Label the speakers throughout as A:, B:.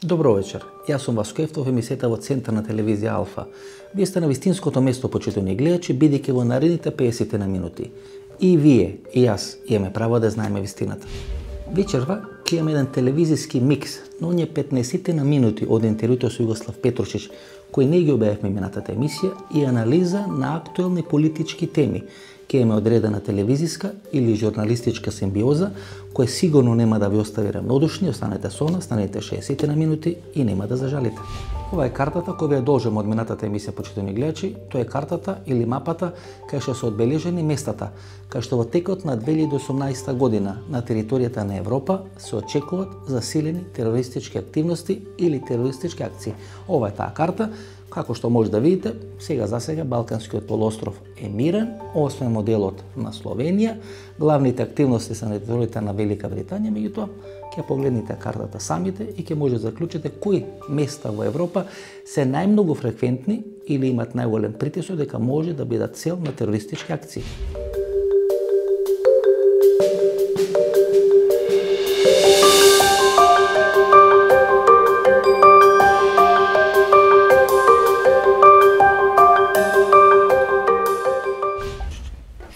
A: Добро вечер. Јас сум Васко Ефтов, емисијата во Центар на телевизија Алфа. Вие сте на вистинското место, почитувани гледачи, бидејќи во наредните 50 на минути и вие, и јас имаме право да знаеме вистината. Вечерва ќе имаме еден телевизиски микс на оние 15 на минути од интервјуто со Југослав Петрушич, кои не ги објавивме минатата емисија, и анализа на актуелни политички теми. Ќе имаме одредена телевизиска или журналистичка симбиоза, која сигурно нема да ви остави равнодушни. Останете со нас, станете 60 на минути и нема да зажалите. Ова е картата која ја должам од минатата емисија, почитувани гледачи. Тоа е картата или мапата кај што се одбележени местата, кај што во текот на 2018 година на територијата на Европа се очекуваат засилени терористички активности или терористички акции. Ова е таа карта. Како што може да видите, сега за сега Балканскиот полуостров е мирен, освен моделот на Словенија. Главните активности се на територијата на Велика Британија, меѓутоа ќе погледнете картата самите и ќе може да заклучите кои места во Европа се најмногу фреквентни или имат најголем притисок дека може да бидат цел на терористички акции.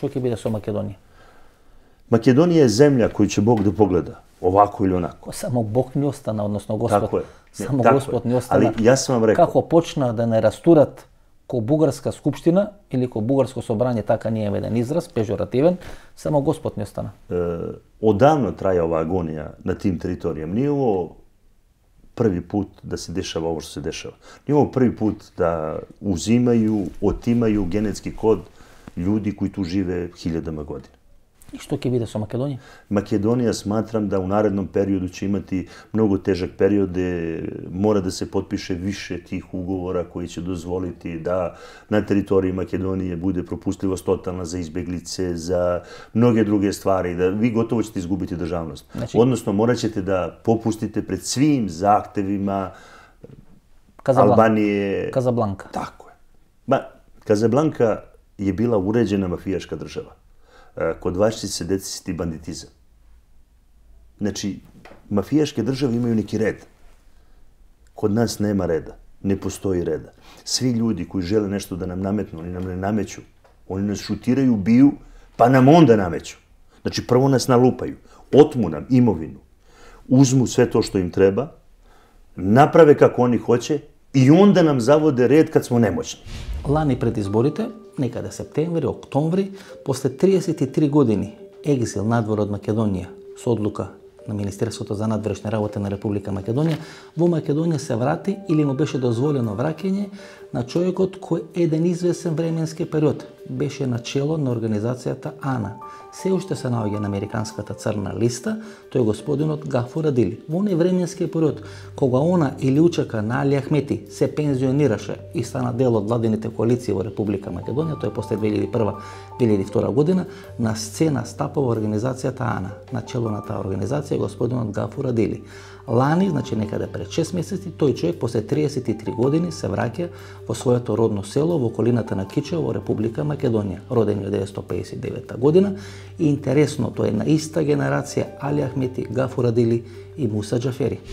A: Што ќе биде со Македонија?
B: Македонија е земја која ќе Бог да погледа, овако или онако.
A: Само Бог ни остана, односно Господ.
B: Тако е.
A: Само
B: тако
A: Господ
B: е.
A: ни остана.
B: Али јас сум вам рекол.
A: Како почна да не растурат ко бугарска скупштина или ко бугарско собрање, така ние е еден израз, пежоративен, само Господ ни остана.
B: Одавно траја оваа агонија на тим територијам. Ние ово први пут да се дешава ово што се дешава. Ние ово први пут да узимају, отимају генетски код луѓе кои ту живее хилјадама години.
A: И што ќе биде со Македонија?
B: Македонија сматрам да у наредном периоду ќе имати многу тежак период, мора да се потпише више тих уговора кои ќе дозволити да на територија Македонија буде пропустливост тотална за избеглице, за многе други ствари, да ви готово ќе изгубите државност.
A: Значи,
B: односно морачете да попустите пред свим захтевима Албанија.
A: Казабланка.
B: Тако е. Казабланка е била уреđena мафијашка држава. Код вас се децисти бандитизам. Значи, мафијашке држави имају неки ред. Код нас нема реда. Не постои реда. Сви луѓи кои желе нешто да нам наметну, они нам не намеќу. Они нас шутирају, бiju, па нам онда намеќу. Значи, прво нас налупају, отму нам имовину, узму све то што им треба, направе како они хоće и онда нам заводе ред кад смо немоćни.
A: Лани пред изборите, некаде септември, октомври, после 33 години екзил надвор од Македонија со одлука на Министерството за надворешни работи на Република Македонија, во Македонија се врати или му беше дозволено враќање на човекот кој еден извесен временски период беше начело на организацијата АНА. Се уште се наоѓа на американската црна листа, тој е господинот Гафур Адили. Во оној временски период, кога она или учека на Али Ахмети се пензионираше и стана дел од владините коалиции во Република Македонија, тој после 2001-2002 година, на сцена стапува организацијата АНА. Начело на таа организација е господинот Гафур Адили. Лани, значи некаде пред 6 месеци, тој човек после 33 години се враќа во своето родно село во околината на Кичево во Република Македонија. Роден е 1959 година и интересно, тој е на иста генерација Али Ахмети, Гафур Адили и Муса Џафери.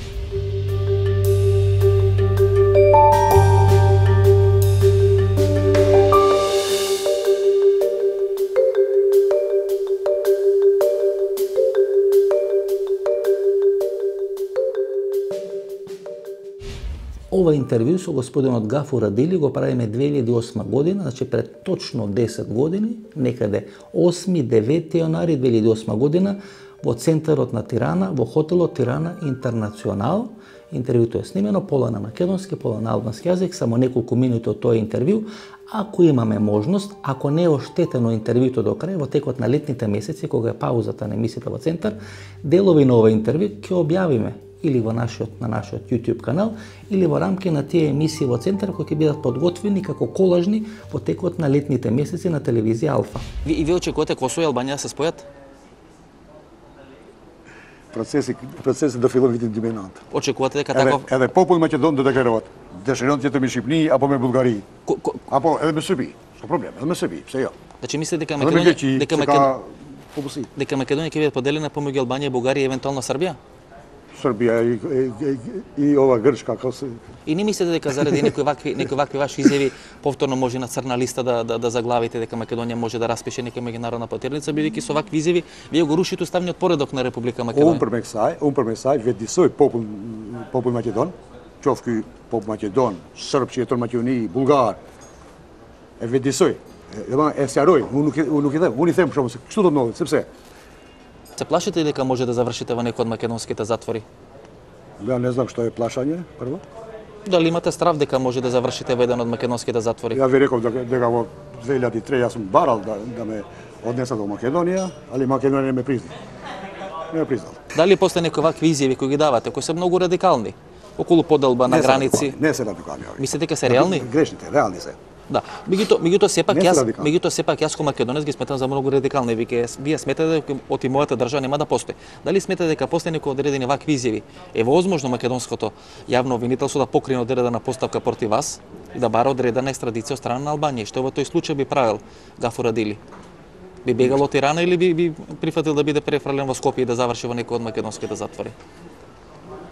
A: Ова интервју со господинот Гафур Адили го правиме 2008 година, значи пред точно 10 години, некаде 8-9 јаnuари 2008 година, во центарот на Тирана, во хотелот Тирана Интернационал. Интервјуто е снимено пола на македонски, пола на албански јазик, само неколку минути од тоа интервју. Ако имаме можност, ако не е оштетено интервјуто до крај, во текот на летните месеци, кога е паузата на емисијата во Центар, делови на ова интервју ќе објавиме или на нашиот YouTube канал, или во рамки на тие емисии во Центар кои ќе бидат подготвени како колажни во текот на летните месеци на телевизија Алфа. И вие очекувате Косово и Албанија да се спојат?
C: Процеси до филмите дименат.
A: Очекувате дека таков...
C: Еве попол Македон да декларуваат. Дешеронците ми Шипни, а по ме Булгари. А по еве ме Срби. Што проблем? Еве ме Срби, се ја.
A: Значи мислите дека Македонија ќе биде поделена помеѓу Албанија, Бугарија и евентуално Србија?
C: Србија и ова Грчка, како се...
A: И не мислите дека заради некои вакви ваши изјави повторно може на црна листа да заглавите дека Македонија може да распише нека меѓународна потерница, бидејќи со вакви изјави вие го рушите уставниот поредок на Република Македонија.
C: Умпрме сај, веди сој попул Македон, човки поп Македон, Срб, Четор Македонија, Булгар. Веди сој. Сјарој, унифем што до нови, се.
A: Се плашите дека може да завршите во некој од македонските затвори?
C: Ја не знам што е плашање, прво.
A: Дали имате страв дека може да завршите во еден од македонските затвори?
C: Ја ви реков дека во 2003 јас сум барал да ме однесат во Македонија, али Македонија не ме призна. Не ме признал.
A: Дали после некои вакви изјави кои ги давате, кои се многу радикални, околу поделба на граници?
C: Не се радикални.
A: Мислите дека се реални?
C: Грешните, реални се.
A: Да, меѓутоа сепак јас како македонец ги сметам за многу радикални. Вие сметате дека од мојата држава нема да постои. Дали сметате дека после некои одредени вакви изјави е возможно македонското јавно обвинителство да покрине одредена поставка против вас и да бара одредена екстрадиција од страна на Албанија? Што во тој случај би правил Гафур Адили? Би бегал од Тирана или би прифатил да биде префрлен во Скопје и да заврши во некој од македонските затвори?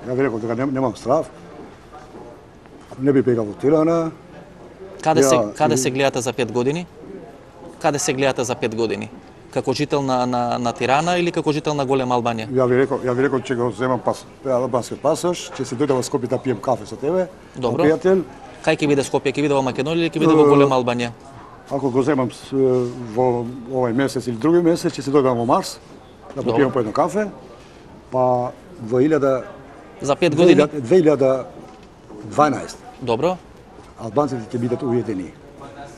C: Ја ви реков дека немам страв. Не би бегал од Тирана.
A: Каде се гледате за 5 години? Каде се гледате за 5 години? Како жител на Тирана или како жител на Голема Албанија?
C: Ја ви реков че го земам албански пасош, ќе се дојдам во Скопје да пием кафе со тебе.
A: Добро.
C: Пријател.
A: Кај ќе биде Скопје? Ќе биде во Македонија или ќе биде во Голема Албанија?
C: Ако го земам во овој месец или други месец, ќе се дојдам во Марс да попием по едно кафе. Па во
A: за 5 години
C: 2012.
A: Добро.
C: Албанците ќе бидат уедини.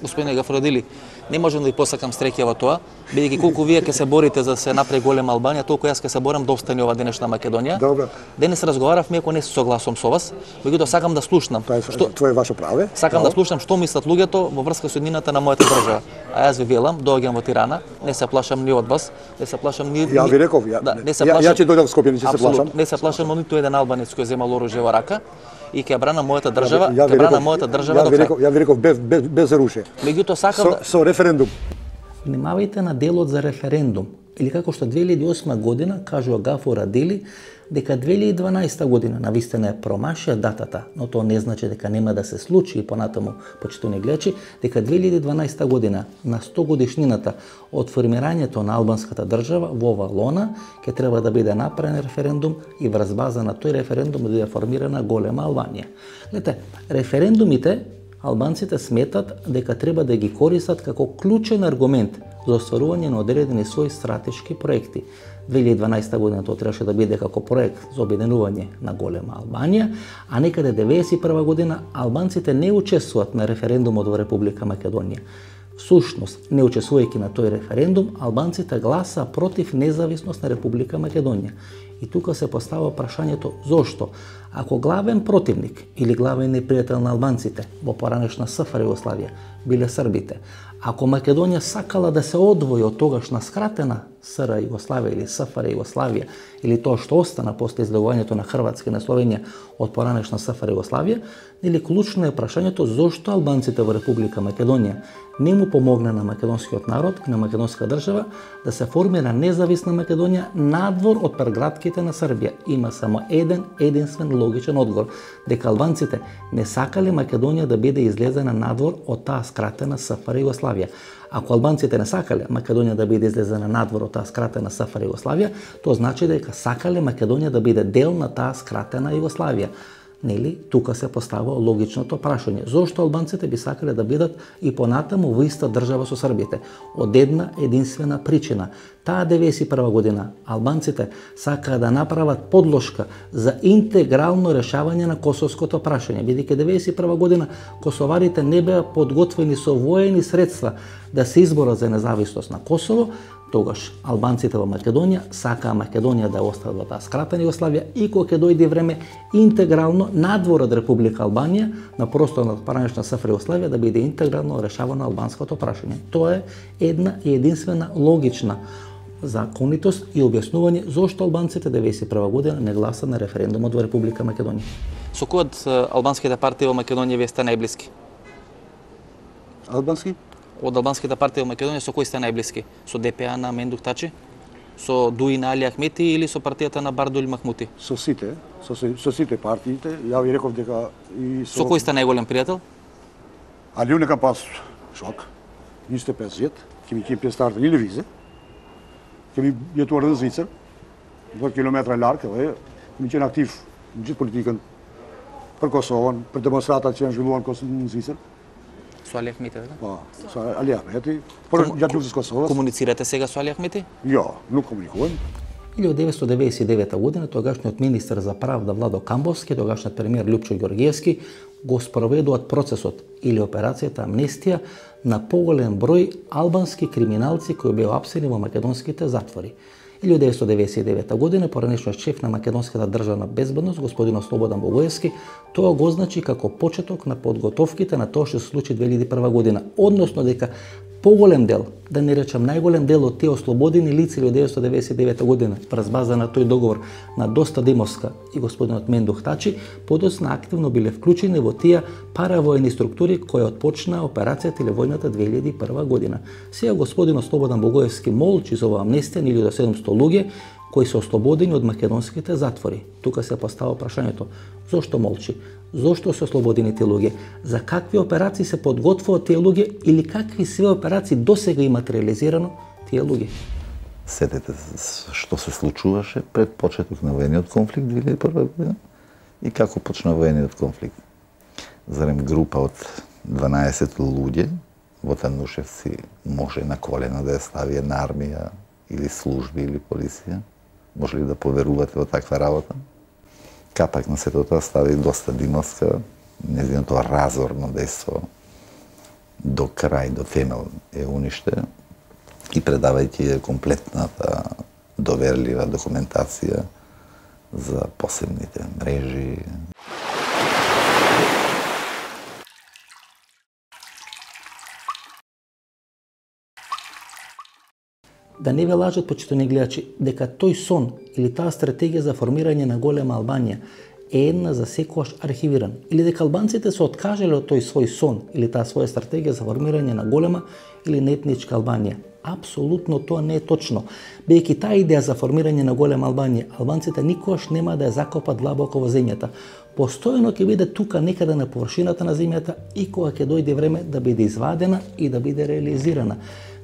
A: Господине Гафур Адили, не можам да ви посакам среќа во тоа, бидејќи колку вие ќе се борите за да се направи голема Албанија, толку јас ќе се борам да остане ова денешна Македонија.
C: Добро.
A: Денес разговаравме, ако не се согласувам со вас, меѓутоа сакам да слушнам.
C: Тоа е ваше право.
A: Сакам да слушнам што мислат луѓето во врска со иднината на мојата држава. А јас ви велам, доаѓам во Тирана, не се плашам ни од вас, не се плашам ни...
C: Ја ви реков, ја ќе дојдам во Скопје, не ќе се плашам.
A: Не се плашам од ниту еден албанец кој земал оружје во рака и ќе брана мојата држава, ќе брана мојата држава до крај.
C: Ја ви реков без оружје.
A: Меѓутоа сакам
C: со референдум.
A: Внимавајте на делот за референдум, или како што 2008 година кажува Гафур Адили дека 2012 година навистина е промашија датата, но тоа не значи дека нема да се случи и понатаму, почитувани гледачи, дека 2012 година на 100 годишнината од формирањето на албанската држава во Валона ќе треба да биде направен референдум и врз база на тој референдум да биде формирана голема Албанија. Гледате, референдумите албанците сметат дека треба да ги користат како клучен аргумент за остварување на одредени своји стратешки проекти. 2012 година тоа требаше да биде како проект за обединување на голема Албанија, а некаде 1991 година албанците не учествуваат на референдумот во Република Македонија. Всушност, не учествувајќи на тој референдум, албанците гласа против независност на Република Македонија. И тука се постава прашањето зошто? Ако главен противник или главен непријател на албанците во поранешна СФР Југославија биле србите, ако Македонија сакала да се одвои од тогашна скратена СР Југославија или СФР Југославија или тоа што остана после излегувањето на Хрватска и на Словенија од поранешна СФР Југославија, или клучно е прашањето зошто албанците во Република Македонија не му помогна на македонскиот народ и на македонска држава да се формира независна Македонија надвор од прегратките на Србија. Има само единствен логичен одговор, дека албанците не сакале Македонија да биде излезена надвор од таа скратена СФР Југославија. Ако албанците не сакале Македонија да биде излезена надвор од таа скратена СФР Југославија, тоа значи дека сакале Македонија да биде дел на таа скратена Југославија. Нели, тука се постава логичното прашање. Зошто албанците би сакале да бидат и понатаму во иста држава со србите? Од една единствена причина. Таа 1991 година албанците сакаа да направат подложка за интегрално решавање на косовското прашање, бидејќи 1991 година косоварите не беа подготвени со воени средства да се изборат за независност на Косово. Тогаш албанците во Македонија сакаа Македонија да остане во таа скратена Југославија и кога ќе дојде време интегрално надвор од Република Албанија на простор на поранешна СФР Југославија да биде интегрално решавано албанското прашање. Тоа е една и единствена логична законитост и објаснување зошто албанците 1991 година не гласа на референдумот во Република Македонија. Со кој од албанските партии во Македонија вие сте најблиски?
C: Албански?
A: Од албанските партии во Македонија со кои сте најблиски? Со ДПА на Мендух Тачи? Со Дуи на Али Ахмети или со партијата на Бардул Махмути?
C: Со сите партиите, ја ви реков дека и
A: Со кој сте најголем пријател?
C: Али нека пас шок. Нiste 50, ќе ми ќе старта или визе. Ќе ми јетувар на Звицер. 2 километра ларг, ми ќе актив gjithë politikën për Kosovën, për demonstratat që janë zhvilluar në Zvicër.
A: Со Али Ахмети, да?
C: Po, со Али Ахмети, por gjatë luftës Kosovës.
A: Комуницирате сега со Али Ахмети?
C: Jo, nuk komunikojmë.
A: 1999 година тогашниот министер за правда Владо Камбовски, тогашниот премиер Љупчо Ѓоргиевски го спроведуваат процесот или операцијата Амнестија на поголем број албански криминалци кои беа апсени во македонските затвори. 1999 година поранешниот шеф на македонската државна безбедност господин Слободан Богоевски тоа го означи како почеток на подготовките на тоа што се случи 2001 година, односно дека поголем дел, да не речам најголем дел од тие ослободени лица 1999 година, врз база на тој договор на Доста Димовска и господинот Мендух Тачи, подоцна активно биле вклучени во тие паравојни структури кои отпочнаа операцијата или војната 2001 година. Сега господинот Слободан Богоевски молчи за оваа амнестија на 1700 луѓе кои се ослободени од македонските затвори. Тука се постава прашањето: зошто молчи? Зошто се ослободени тие луѓе? За какви операции се подготвуваат тие луѓе или какви све операции досега имат реализирано тие луѓе?
D: Сетете што се случуваше пред почеток на војниот конфликт 2001 година и како почна војниот конфликт. Зарем група од 12 луѓе во Танушевци може на колена да ја стави една армија или служби или полиција? Може ли да поверувате во таква работа? Капак на сето тоа стави Доста Димовска, нејзиното разорно дејство до крај, до темел е уништено и предавајќи комплетната доверлива документација за посебните мрежи.
A: Да не ве лажат, почитувани гледачи, дека тој сон или таа стратегија за формирање на голема Албанија е една за секогаш архивиран, или дека албанците се откажале од тој свој сон или таа своја стратегија за формирање на голема или на етничка Албанија. Апсолутно тоа не е точно. Бидејќи таа идеја за формирање на голема Албанија, албанците никогаш нема да ја закопат длабоко во земјата. Постојано ќе биде тука некаде на површината на земјата и кога ќе дојде време да биде извадена и да биде реализирана.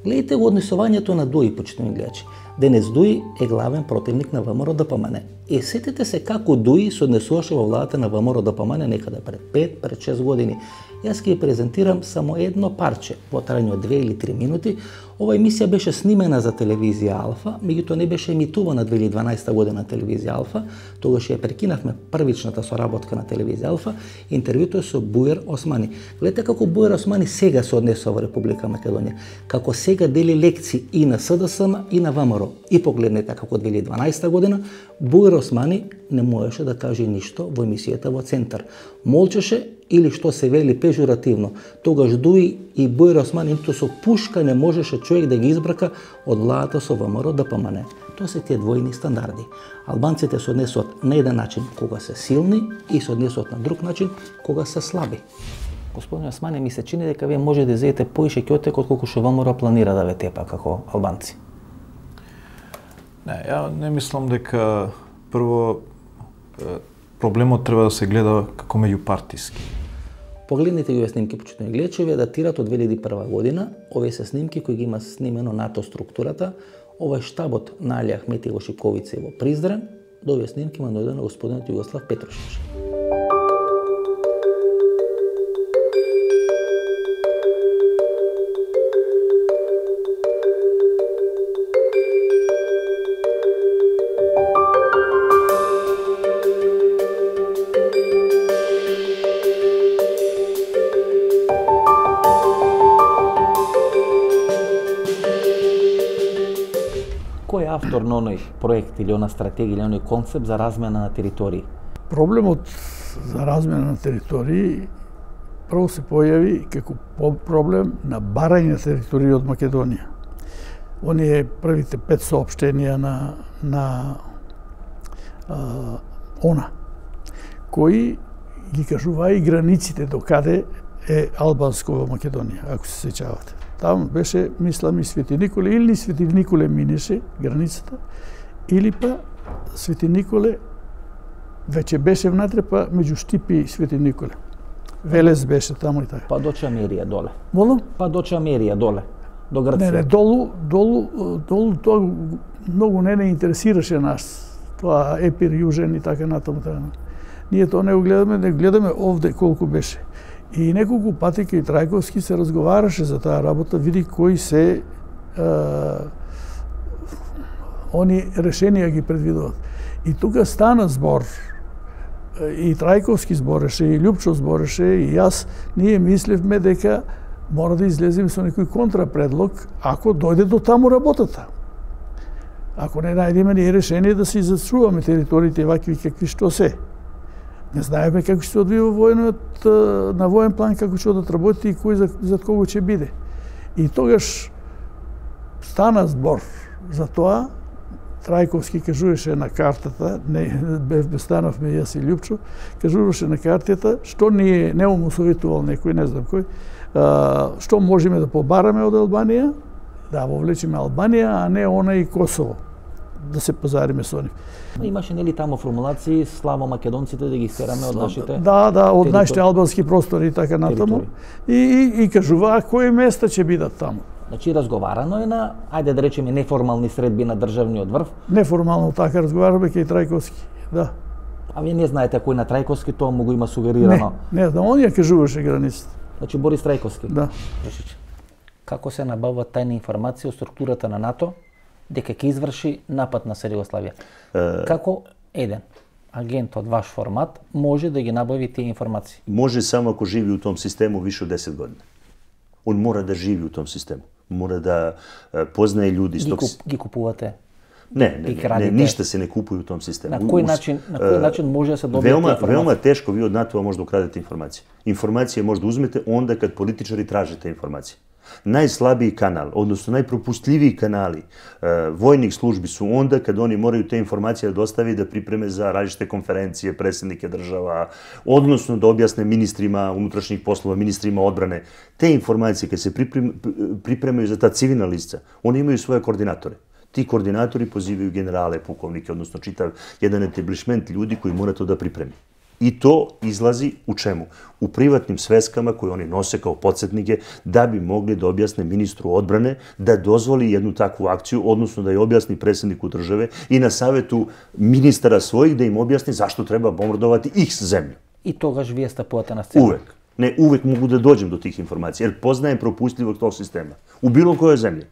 A: Гледайте го однесувањето на Дуи, почитувани гледачи. Денес Дуи е главен противник на ВМРО ДПМН. И сетете се како Дуи се однесуваше во владата на ВМРО ДПМН некаде пред 5, пред 6 години. Јас ќе презентирам само едно парче во трајање од 2 или 3 минути. Ова емисија беше снимена за телевизија Алфа, меѓутоа не беше емитувана 2012 година на телевизија Алфа. Тогаш ја прекинавме првичната соработка на телевизија Алфа. Интервјуто е со Бујер Османи. Гледате како Бујер Османи сега се однесува во Република Македонија, како сега дели лекции и на СДСМ и на ВМРО. И погледнете како 2012 година Бујер Османи не можеше да каже ништо во емисијата во Центар. Молчеше или што се вели пежуративно. Тогаш Дуи и Бујер Османи ниту со пушка не можеше човек да ги избрака од владата со ВМРО ДПМН. Тоа се тие двојни стандарди. Албанците се однесуваат на еден начин кога се силни и се однесуваат на друг начин кога се слаби. Господин Османи, ми се чини дека вие може да изедете поише ќотек отколку што ВМРО планира да ве тепа како албанци.
E: Не, ја не мислам дека прво проблемот треба да се гледа како меѓупартиски.
A: Погледнете ги овие снимки, почитувани гледачи, овие датираат од 2001 година. Овие се снимки кои ги има снимено НАТО структурата. Ова е штабот на Али Ахмети во Шипковица и во Призрен. До овие снимки има дојдено господинот Југослав Петрушич. Кој е автор на оној проект или она стратегија или оној концепт за размена на територии?
F: Проблемот за размена на територии прво се појави како проблем на барање на територии од Македонија. Оние првите 5 соопштенија на ОНА, кои ги кажува и границите до каде е албанско во Македонија, ако се сеќавате. Там беше, мислам, и Свети Николе, или Свети Николе минеше границата, или па Свети Николе веќе беше внатре, па меѓу Штипи и Свети Николе. Велес беше таму и така.
A: Па до Чамерија доле.
F: Молам?
A: Па до Чамерија доле. До Грција.
F: Не, долу тоа многу не интересираше нас. Тоа Епир, Јужен и така натаму. Ние тоа не го гледаме овде колку беше. И неколку пати кај Трајковски се разговараше за таа работа, види кои се они решенија ги предвидуват. И тука стана збор, и Трајковски збореше, и Љупчо збореше, и јас, ние мислевме дека мора да излеземе со некој контрапредлог, ако дојде до таму работата. Ако не најдеме ние решение да се зачуваме териториите вакви какви што се. Не знаеме како ќе се одвива војнот на воен план, како ќе одат работи и кој за кого ќе биде. И тогаш стана збор за тоа. Трајковски кажуваше на картата, не станавме јас и Љупчо, кажуваше на картата што ние не му советувал некој, не знам кој, што можеме да побараме од Албанија, да вовлечеме Албанија, а не она и Косово, да се позариме со нив.
A: Имаше нели тамо формулации славо македонците да ги стераме од нашите
F: Да, од нашите албански простори и така натаму. И кажува кои места ќе бидат таму.
A: Значи разговарано е на, ајде да речеме, неформални средби на државниот врв.
F: Неформално така разговараме кај Трајковски, да.
A: А вие не знаете кој на Трајковски тоа му го има сугерирано?
F: Не, он ја кажуваше границата.
A: Значи Борис Трајковски?
F: Да.
A: Како се набавуваат тајни информации од структурата на НАТО дека ќе изврши напад на Југославија? Како еден агент од ваш формат може да ги набави тие информации?
B: Може само ако живи у том систему више од 10 години. Он мора да живи у том систему. Мора да познае луѓе.
A: Ги купувате?
B: Не, ништа се не купува у том систему.
A: На кој начин може да се добие информација?
B: Велма тешко ви од НАТО може да украдете информација. Информација може да узмете онда кад политичари тражите информација. Најслабiji канал, односно најпропустливiji канали војних служби су онда кад они морају те информации да достави да припреме за различите конференције, председнике држава, односно да објасне министрима унутрашних послова, министрима одбране. Те информации кај се припремају за таа цивилна лица, они имају своје координатори. Ти координатори позивају генерале, пуковнике, односно читав еден етаблишмент луѓи кои мора тоа да припреми. И то излази у чему? У приватним свескама кои они носе као подсетнике да би могли да објасне министру одбране да дозволи едну такву акцију, односно да ја објасни председнику државе и на савету министара својих да им објасни зашто треба бомбардовати их земја.
A: И тогаш вие стапувате на сцена?
B: Увек. Не, увек могу да доđem до тих информации, jer познаем пропустливост тог система. У било која земја.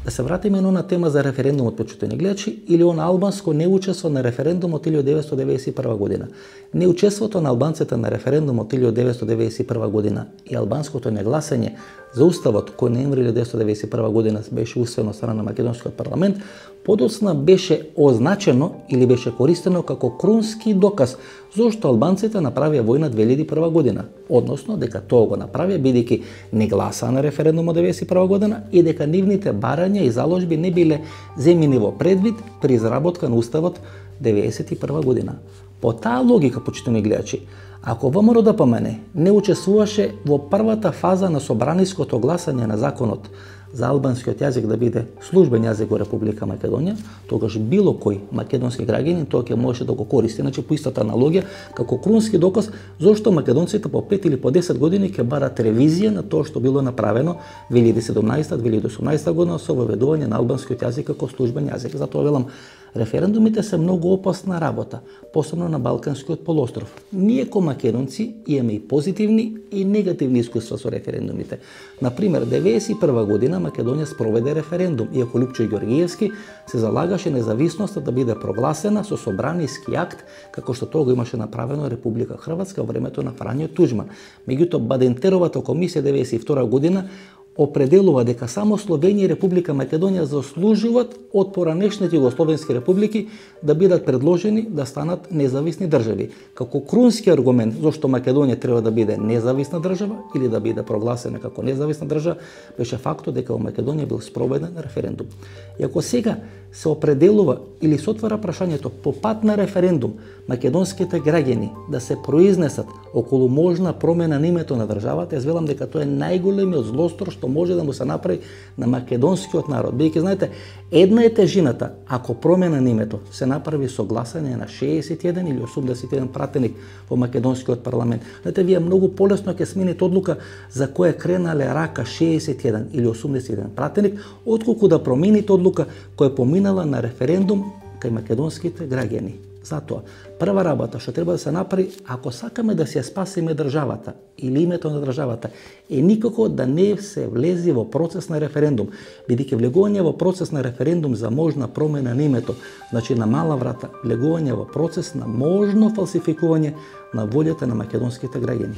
A: Да се вратиме на она тема за референдумот, почитувани гледачи, или он албанско не учество на референдумот 1991 година. Неучеството на албанците на референдумот 1991 година и албанското негласање за уставот кој ноември 1991 година беше усвоен од страна на македонскиот парламент, подоцна беше означено или беше користено како крунски доказ зошто албанците направија војна 2001 година, односно дека тоа го направија бидејќи не гласаа на референдумот 1991 година и дека нивните барања и заложби не биле земени во предвид при изработка на уставот 1991 година. По таа логика, почитувани гледачи, ако ВМРО ДПМН не учествуваше во првата фаза на собраниското гласање на законот за албанскиот јазик да биде службен јазик во Република Македонија, тогаш било кој македонски граѓанин тоа ќе можеше да го користи. Значи по истата аналогија како крунски доказ зошто македонците по 5 или по 10 години ќе барат ревизија на тоа што било направено 2017-2018 година со воведување на албанскиот јазик како службен јазик. Затоа велам, референдумите се многу опасна работа, посебно на Балканскиот полуостров. Ние ко македонци имаме и позитивни и негативни искуства со референдумите. Например, 1991 година Македонија спроведе референдум, иако Љупчо Ѓоргиевски се залагаше независноста да биде прогласена со собраниски акт, како што тоа го имаше направено Република Хрватска во времето на Фрањо Туџман. Меѓутоа, Бадентеровата комисија 1992 година определува дека само Словенија и Република Македонија заслужуваат од поранешните југословенски републики да бидат предложени да станат независни држави. Како крунски аргумент зошто Македонија треба да биде независна држава или да биде прогласена како независна држава беше фактот дека во Македонија бил спроведен референдум. И ако сега се определува или се отвара прашањето по пат на референдум македонските граѓани да се произнесат околу можна промена на името на државата, јас велам дека тоа е најголемиот злосторш што може да му се направи на македонскиот народ. Бидејќи знаете, една е тежината ако промена на името се направи со гласање на 61 или 81 пратеник во македонскиот парламент. Знаете, вие многу полесно ќе смените одлука за која кренале рака 61 или 81 пратеник, отколку да промените одлука која поминала на референдум кај македонските граѓани. Затоа, прва работа што треба да се направи, ако сакаме да се спасиме државата или името на државата, е никако да не се влези во процес на референдум. Бидејќи влегување во процес на референдум за можна промена на името, значи на мала врата, влегување во процес на можно фалсификување на волјата на македонските граѓани.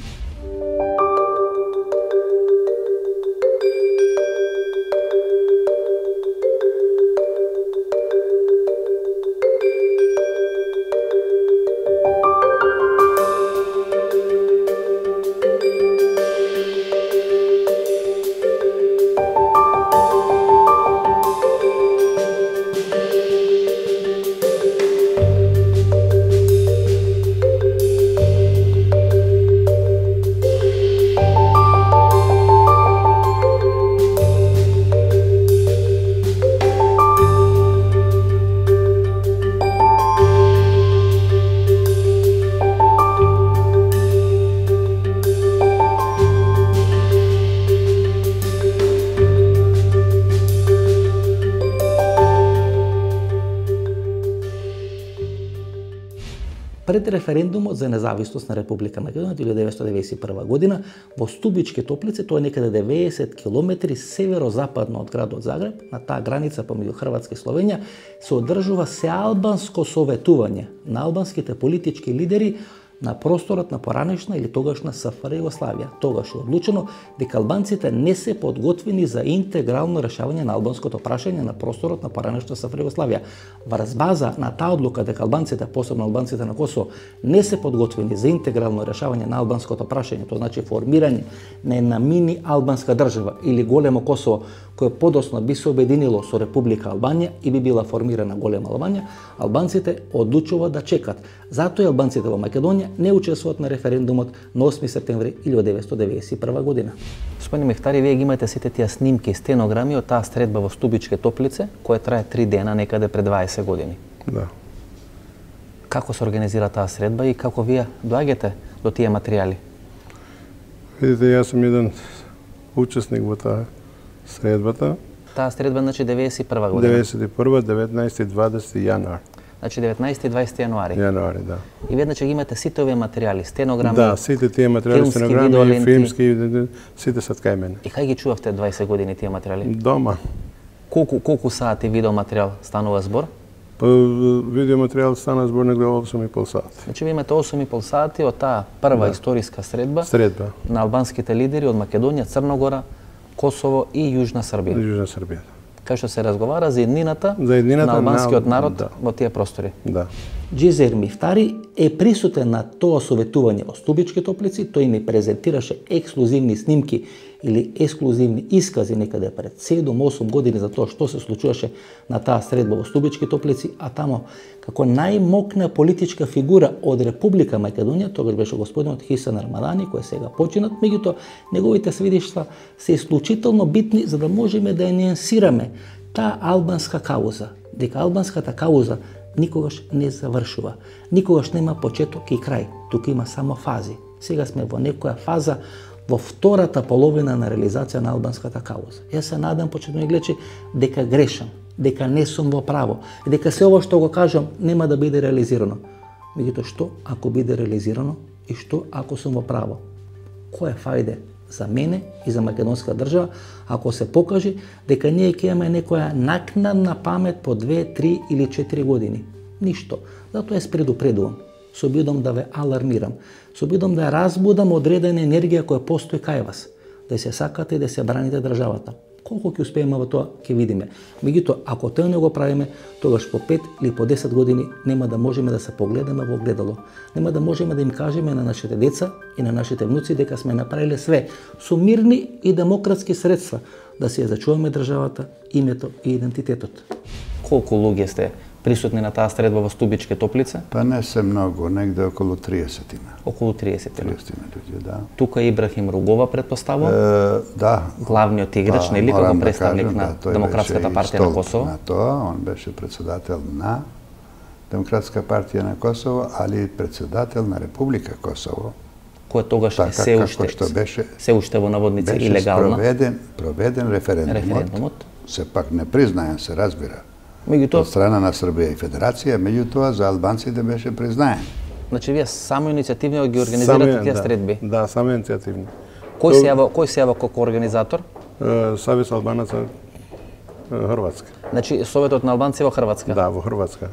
A: Пред референдумот за независност на Република Македонија 1991 година во Стубички Топлици, тоа е некаде 90 километри северозападно од градот Загреб, на таа граница помеѓу Хрватска и Словенија, се одржува сеалбанско советување на албанските политички лидери на просторот на поранешна или тогашна СФР Југославија. Тогаш е одлучено дека албанците не се подготвени за интегрално решавање на албанското прашање на просторот на поранешна СФР Југославија. Врз база на таа одлука дека албанците, посебно албанците на Косово, не се подготвени за интегрално решавање на албанското прашање, тоа значи формирање на една мини албанска држава или големо Косово, кој подоцна би се обединило со Република Албанија и би била формирана голема Албанија, албанците одлучуваат да чекат. Затоа и албанците во Македонија не учествуваат на референдумот на 8 септември 1991 година. Господине Мефтари, вие ги имате сите тие снимки и стенограми од таа средба во Стубички Топлице, која трае 3 дена некаде пред 20 години.
G: Да.
A: Како се организира таа средба и како вие доаѓате до тие материјали?
G: Видите, јас сум еден учесник во таа средбата.
A: Таа средба значи 91 година.
G: 91, 19 и 20 јануар.
A: Значи 19 и 20 јануари.
G: Јануари, да.
A: И веднаш ги имате сите овие материјали, стенограми,
G: да, сите тие материјали, стенограми, филмски, сите се кај мене.
A: И кај ги чувавте 20 години тие материјали?
G: Дома.
A: Колку сати видеоматеријал станува збор?
G: Па видеоматеријал стана збор негде 8,5 сати.
A: Значи ви имате 8,5 сати од таа прва историска средба на албанските лидери од Македонија, Црногора, Косово и Јужна Србија.
G: Јужна Србија.
A: Кај што се разговара за еднината на албанскиот народ во тие простори.
G: Да.
A: Џизер Мифтари е присутен на тоа советување во Стубички Топлици, тој ни презентираше ексклузивни снимки или ексклузивни искази некаде пред 7-8 години за тоа што се случуваше на таа средба во Стубички Топлици, а тамо како најмокна политичка фигура од Република Македонија, тогаш беше господинот Хисан Армадани, кој е сега починат, меѓутоа неговите свидетелства се исклучително битни за да можеме да ја нюансираме таа албанска кауза, дека албанската кауза никогаш не завршува. Никогаш нема почеток и крај, тука има само фази. Сега сме во некоја фаза во втората половина на реализација на албанската кауза. Јас се надам, почитувани гледачи, дека грешам, дека не сум во право, дека се ова што го кажам нема да биде реализирано. Меѓутоа, што ако биде реализирано и што ако сум во право? Кој е фајде за мене и за македонска држава ако се покаже дека ние ќе имаме некоја накнадна памет по 2, 3 или 4 години? Ништо. Затоа јас предупредувам. Се обидам да ве алармирам. Се обидам да разбудам одредена енергија која постои кај вас. Да се сакате и да се браните државата. Колку ќе успееме во тоа, ќе видиме. Меѓутоа, ако тоа не го правиме, тогаш по 5 или по 10 години нема да можеме да се погледаме во огледало. Нема да можеме да им кажеме на нашите деца и на нашите внуци дека сме направиле све со мирни и демократски средства да се зачуваме државата, името и идентитетот. Колку луѓе сте prisutni na tаа средба во Стубичке Топлице?
D: Па не се многу, негде околу 30-тина.
A: Околу 30-тина.
D: 30-тина луѓе, да.
A: Тука Ибрахим Ругова, предпоставувам?
D: Да.
A: Главниот играч, нели, како представник на Демократската партија на Косово?
D: На тоа, он беше председател на Демократска партија на Косово, али председател на Република Косово.
A: Која тогаш се уште во наводници илегална.
D: Беше проведен референдумот. Сепак не признаен, се разбира. Од страна на Србија и Федерација, меѓутоа за албанците беше признаен.
A: Значи вие само иницијативно ги организирате тие средби?
G: Да, само иницијативно.
A: Кој се јава како организатор?
G: Savez Albanaca Hrvatska.
A: Значи Советот на албанци во Хрватска?
G: Да, во Хрватска.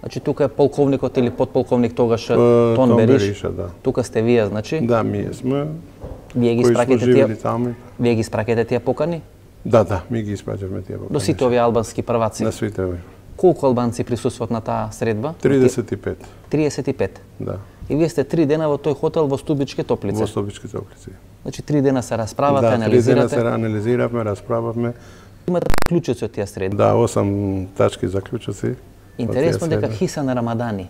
A: Значи тука е полковникот или подполковник тогаш Тон Бериша,
G: да.
A: Тука сте вие, значи?
G: Да, ние сме.
A: Вие ги испраќате тие покани?
G: Да, ми ги испраќавме тие покани.
A: До сите овие албански прваци?
G: На сите овие.
A: Колку албанци присуствуват на таа средба?
G: 35.
A: 35?
G: Да.
A: И вие сте 3 дена во тој хотел во Стубичке Топлице?
G: Во Стубичке Топлице.
A: Значи 3 дена се расправате, анализирате?
G: Да, 3 дена се анализиравме, расправавме.
A: Имате заклучоци од тие средби?
G: Да, 8 тачки заклучоци.
A: Интересно дека Хисан Рамадани,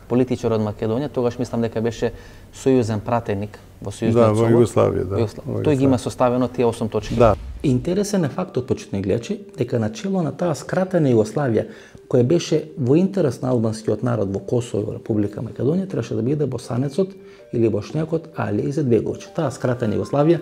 A: политичар од Македонија, тогаш мислам дека беше сојузен пратеник во Сојузниот
G: Совет. Да, во Југославија, да.
A: Тој ги има составено тие 8 точки.
G: Да.
A: Интересен е фактот, почитни гледачи, дека начело на таа скратена Југославија, која беше во интерес на албанскиот народ во Косово и во Република Македонија, требаше да биде босанецот или бошњакот Али Изетбеговиќ. Таа скратена Југославија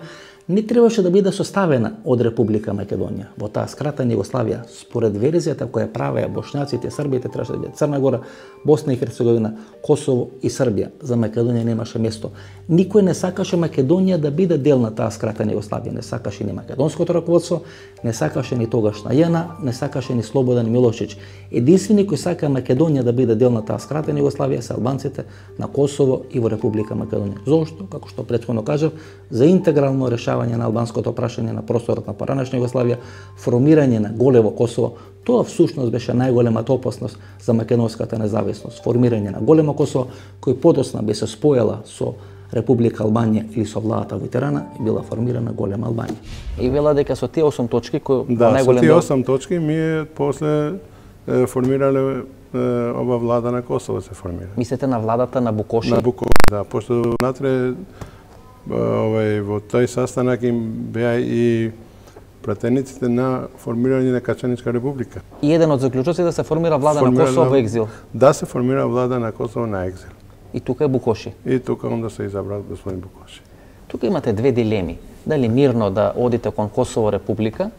A: не требаше да биде составена од Република Македонија. Во таа скратена Југославија, според верзијата која правеа бошњаците, србите, требаше да биде Црна Гора, Босна и Херцеговина, Косово и Србија. За Македонија немаше место. Никој не сакаше Македонија да биде дел на таа скратена Југославија. Не сакаше ни македонското раководство, не сакаше ни тогашна ЈНА, не сакаше ни Слободан Милошиќ. Единствени кои сака Македонија да биде дел на таа скратена Југославија се албанците на Косово и во Република Македонија. Зошто? Како што претходно кажав, за интегрално решавање на албанското прашање на просторот на поранешна Југославија, формирање на голево Косово, тоа всушност беше најголемата опасност за македонската независност. Формирање на големо Косово, кој подосна би се спојала со Република Албанија или со владата во Тирана, била формирана голема Албанија. И вела дека со тие 8 точки кои
G: најголем... Да, со тие 8 точки ми после формирале ова влада на Косово се формира.
A: Мислите на владата на Букоши?
G: На Букоши, да, пошто натре во тој састанак им беа и пратениците на формирање на Качаничка република.
A: И еден од заклучоците да се формира влада на Косово во екзил?
G: Да, се формира влада на Косово на екзил.
A: И тука е Букоши?
G: И тука онда се изабрал господин Букоши.
A: Тука имате две дилеми. Дали мирно да одите кон Косово република,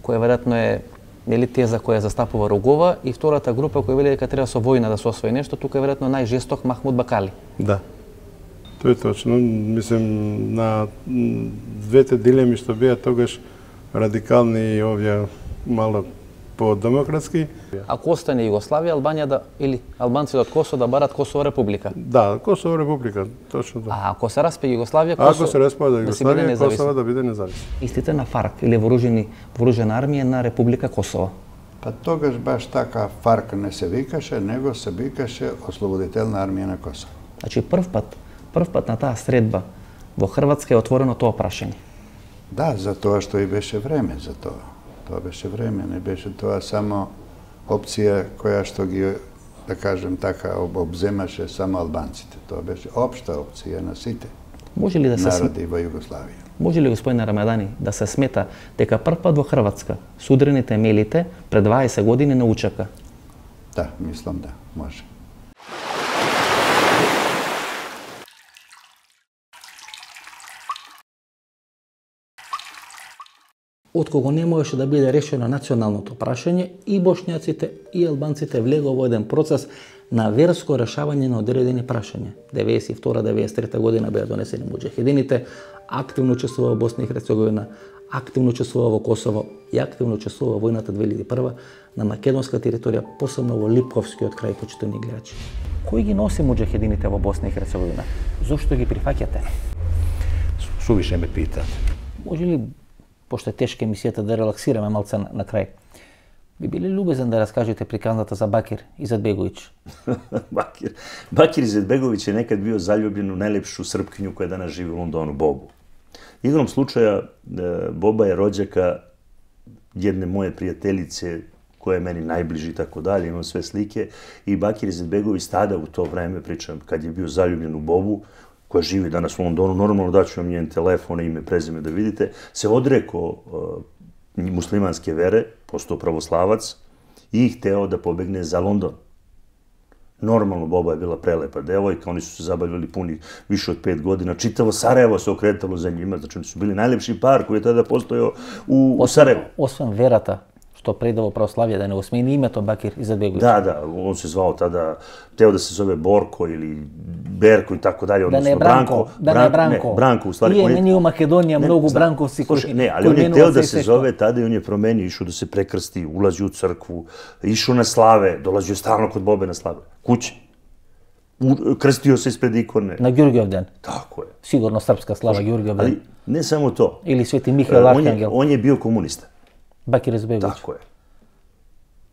A: која веројатно е нели теза која застапува Ругова, и втората група која вели дека треба со војна да се освои нешто, тука е веројатно најжесток Махмуд Бакали.
G: Да. Тоа е точно. Мислим, на двете дилеми што беа тогаш радикални и овие мало по-демократски.
A: Ако остане Југославија, Албанија да или албанците од Косово да барат Косово република?
G: Да, Косово република, точно тоа.
A: А ако се распе Југославија, Косово
G: ако се распада Југославија, Косово да биде независно.
A: Истите на ФАРК или вооружена армија на Република Косово?
D: Па тогаш баш така ФАРК не се викаше, него се викаше Ослободителна армија на Косово.
A: Значи прв пат на таа средба во Хрватска е отворено тоа прашање.
D: Да, за тоа што и беше време за тоа. Тоа беше време, не беше тоа само опција која што ги, да кажем така, обземаше само албанците. Тоа беше општа опција на сите народи во Југославија.
A: Може ли, господин Рамадани, да се смета дека прв пат во Хрватска судрени темелите пред 20 години на УЧК?
D: Да, мислам да, може.
A: Откога не можеше да биде решено националното прашање, и бошњаците и албанците влегоа во еден процес на верско решавање на одредени прашања. 92-93 година беа донесени муџахидините, активно учествува во Босна и Херцеговина, активно учествува во Косово и активно учествува во војната 2001 на македонска територија, посебно во Липковскиот крај, почитувани гледачи. Кој ги носи муџахидините во Босна и Херцеговина? Зошто ги прифаќате?
H: Сувише ме питате.
A: Може ли, пошто е тешка емисијата, да релаксираме малце на крај? Би били любезен да раскажете приказната за Бакир Изетбеговиќ?
B: Бакир Изетбеговиќ е некад био заљубљен у најлепшу српкињу која данас живи у Лондону, Бобу. Игром случаја, Боба е роđака jedne moje prijateljice ko je meni najbliži i tako dalje, imam sve slike. I Bakir Izetbegović tada u to vreme, pričam, kad je bio zaljubljen u Bobu, koja živi danas u Londonu, normalno daću vam njen telefon, ime, prezime da vidite, se odrekao muslimanske vere, postao pravoslavac i hteo da pobegne za London. Normalno, Boba je bila prelepa devojka, oni su se zabavljali puni više od 5 godina, čitavo Sarajevo se okretalo za njima, znači oni su bili najlepši par koji je tada postojao u Sarajevu.
A: Освен верата, што предава православие, да не го смени името Бакир Изетбеговиć.
B: Da, on se zvao tada, teo da se zove Borko ili Berko i tako dalje,
A: Да не
B: odnosno
A: Бранко, да не Бранко.
B: Ne, Branko, u stvari.
A: Тие мени у Македонија многу бранковци кои
B: Ne, ali on je teo da se zove tada i on je promenio, išao da se prekrsti, ulazi u crkvu, išao na slave, dolazio stalno kod Bobe na slave, kući. Krstio se ispred ikone.
A: На Ѓурѓевден.
B: Tako je.
A: Сигурно српска слава Ѓурѓевден.
B: Ali ne samo to.
A: Или Свети Михаил Архангел.
B: On je bio komunista.
A: Бакир Изетбеговиć.
B: Tako je.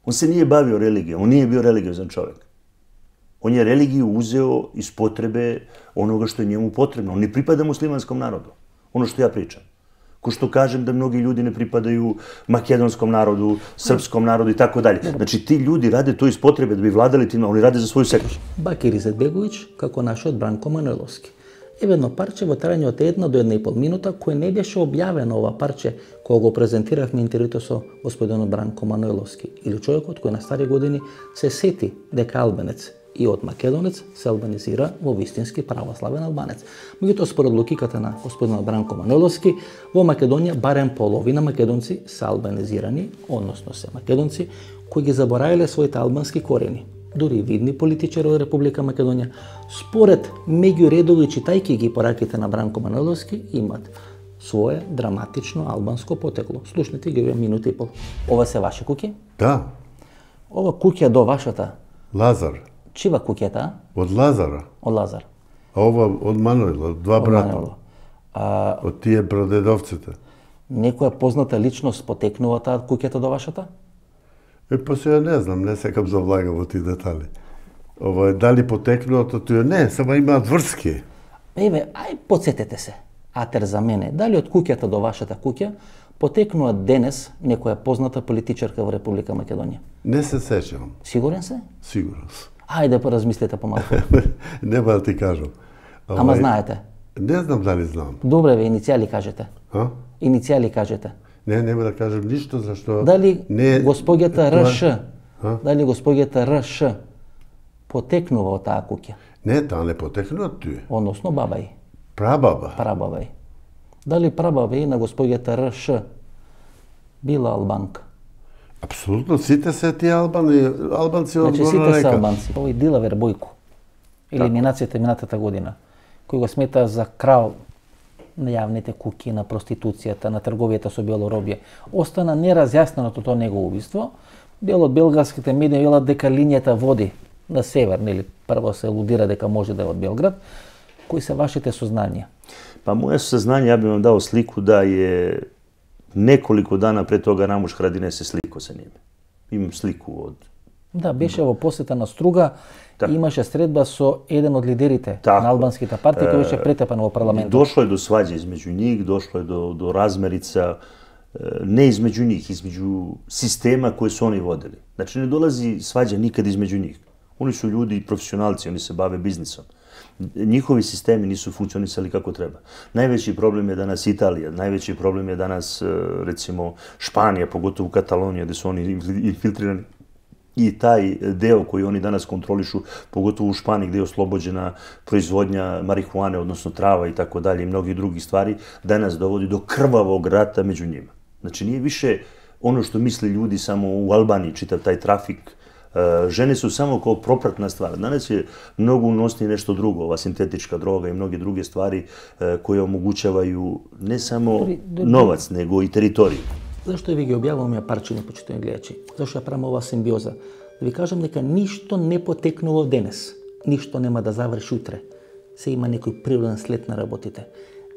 B: On se nije bavio religijom, on nije bio religiozan čovjek. On je religiju uzeo iz potrebe onoga što je njemu potrebno. On ne pripada muslimanskom narodu. Ono što ja pričam. Ko što kažem da mnogi ljudi ne pripadaju makedonskom narodu, srpskom narodu i tako dalje. Znači ti ljudi rade to iz potrebe da bi vladali tim, oni rade za svoju seku.
A: Бакир Изетбеговиć, како нашиот Бранко Манойловски. Еве парче во трајање од 1 до 1,5 минута, кој не беше објавено ова парче, кога го презентиравме интервјуто со господинот Бранко Манойловски, или човекот кој на стари години се сети дека албанец и од македонец се албанизира во вистински православен албанец. Меѓутоа, според логиката на господинот Бранко Манойловски, во Македонија барем половина македонци се албанизирани, односно се македонци кои ги заборавиле своите албански корени. Дури видни политичари од Република Македонија, според меѓу редови читајќи ги пораките на Бранко Манойловски, имат свое драматично албанско потекло. Слушнете ги овие минути и пол. Ова се ваше куќи?
I: Да,
A: Ова куќа до вашата.
I: Лазар.
A: Чива куќата?
I: Од Лазара.
A: Од Лазар.
I: А ова од Манојла, од два брата.
A: А,
I: Од тие прадедовците.
A: некоја позната личност потекнува таа куќата до вашата?
I: Па сега не знам, не секам да влагам во тие детали. Дали потекнува тоа не, само имаат врски.
A: Еве, ај подсетете се. Атер за мене, дали од куќата до вашата куќа потекнува денес некоја позната политичарка во Република Македонија?
I: Не се сеќавам.
A: Сигурен се?
I: Сигурен сум.
A: Ајде поразмислете помалку.
I: Нема да ти кажам.
A: Ама знаете.
I: Не знам дали знам.
A: Добре, ве иницијали кажете.
I: А?
A: Иницијали кажете.
I: Не, нема да кажам ништо, зашто...
A: Дали
I: не,
A: госпоѓата
I: тоа-
A: РШ,
I: А?
A: дали госпоѓата РШ потекнува од таа куќа,
I: Не, таа не потекнува од тие.
A: односно баба ѝ,
I: Прабаба.
A: прабаба ѝ. Дали прабаба ѝ на госпоѓата РШ била албанка?
I: Апсолутно, сите се тие албанци од
A: Значи
I: Горна
A: сите се
I: река.
A: албанци. Овој Дилавер Бојко, елиминацијата минатата година, кој го смета за крал на јавните куќи, на проституцијата, на трговијата со бело робје, остана неразјасненото тоа негово убиство. Дел од белградските медии велат дека линијата води на север, нели, прво се лудира дека може да е од Белград. Кои се вашите сознанија?
B: Pa moje saznanje, ja bih vam dao sliku da je nekoliko dana pre toga Ramuš Haradinaj se sliko sa njime. Imam sliku od...
A: Да, беше во посета на Струга и имаше средба со еден од лидерите
B: Така.
A: на албанските партии кој беше претепан во парламентот.
B: Došlo je do svađe između njih, došlo je do razmerica, ne između njih, između sistema koje su oni vodili. Znači ne dolazi svađa nikad između njih. Oni su ljudi profesionalci, oni se bave biznisom. Njihovi sistemi nisu funkcionisali kako treba. Najveći problem je danas Italija, najveći problem je danas recimo Španija, pogotovo Katalonija, gde su oni infiltrirani. I taj deo koji oni danas kontrolišu, pogotovo u Španiji gdje je oslobođena proizvodnja marihuane, odnosno trava i tako dalje i mnogih drugih stvari, danas dovodi do krvavog rata među njima. Znači nije više ono što misle ljudi samo u Albaniji, čitav taj trafik. Žene su samo kao propratna stvar. Danas je mnogo unosnije nešto drugo, ova sintetička droga i mnoge druge stvari koje omogućavaju ne samo novac, nego i teritoriju.
A: Зашто ви ги објавуваме парчиња, почитувани гледачи? Зашто ја правам оваа симбиоза? Да ви кажам дека ништо не потекнува денес. Ништо нема да заврши утре. Се има некој природен след на работите.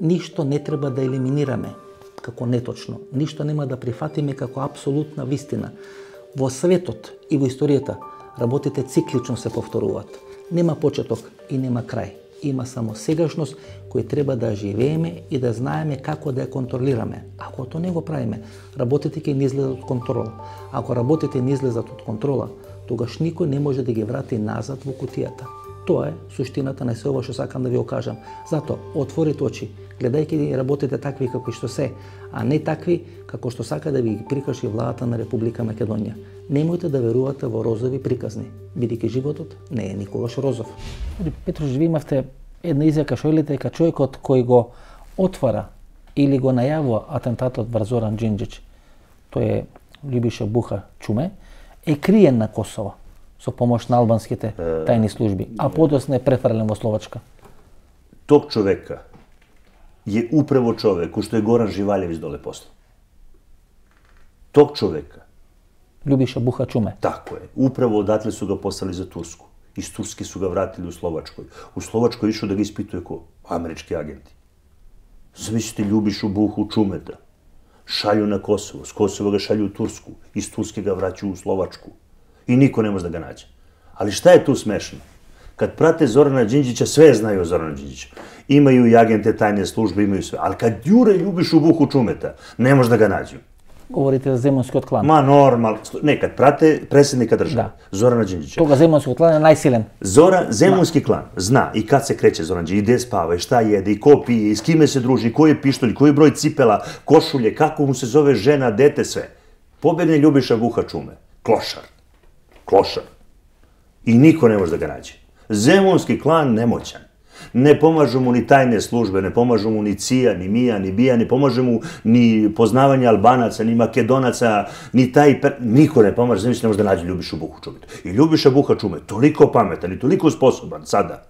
A: Ништо не треба да елиминираме како неточно. Ништо нема да прифатиме како апсолутна вистина. Во светот и во историјата работите циклично се повторуваат. Нема почеток и нема крај. Има само сегашност кој треба да живееме и да знаеме како да ја контролираме. Ако тоа не го правиме, работите ќе не излезат од контрола. Ако работите не излезат од контрола, тогаш никој не може да ги врати назад во кутијата. Тоа е суштината на се ова што сакам да ви окажам. Затоа, отворите очи, гледајќи да работите такви како што се, а не такви како што сака да ви прикажи владата на Република Македонија. Немојте да верувате во розови приказни, бидејќи животот не е никогаш розов. Петруш, ви имавте една изјава што велите дека човекот кој го отвара или го најавува атентатот врз Зоран Џинџич, тој е Љубиша Буха Чуме, е криен на Косово со помош на албанските тајни служби, а подоцна е префрлен во Словачка.
B: Тог човека je upravo čovek ko što je Goran Živaljević dole poslao. Tog čoveka.
A: Ljubiša Buha Čume.
B: Tako je. Upravo odatle su ga poslali za Tursku. Iz Turske su ga vratili u Slovačkoj. U Slovačkoj išao da ga ispituje ko? Američki agenti. Zamislite Ljubišu Buhu Čumeta. Šalju na Kosovo. S Kosova ga šalju u Tursku. Iz Turske ga vraćaju u Slovačku. I niko ne može da ga nađe. Ali šta je tu smešno? Kad prate Zorana Đinđića, sve znaju o Zoranu Đinđiću. Imaju i agente tajne službe, imaju sve. Ali kad jure Ljubišu Buhu Čumeta, ne može da ga nađu.
A: Govorite za Zemunski klana.
B: Ma normalno. Ne, kad prate predsjednika države, Zorana Đinđića.
A: Toga Zemunskog klana je najsilen.
B: Zemunski klan zna i kad se kreće Zoran Đinđić, i gde spava, i šta jede, i ko pije, i s kime se druži, koji je pištolj, koji je broj cipela, košulje, kako mu se zove žena, dete, sve. Pobegne Ljubiša Buha Čume. Klošar. Klošar. I niko ne može da ga nađe. Zemunski klan nemoćan. Ne pomažu mu ni tajne službe, ne pomažu mu ni CIA, ni MIA, ni BIA, ne pomažu mu ni poznavanje Albanaca, ni Makedonaca, ni taj... Niko ne pomaže, znači ne može da nađe Ljubišu Buhu Čume. I Ljubiša Buha Čume toliko pametan i toliko sposoban sada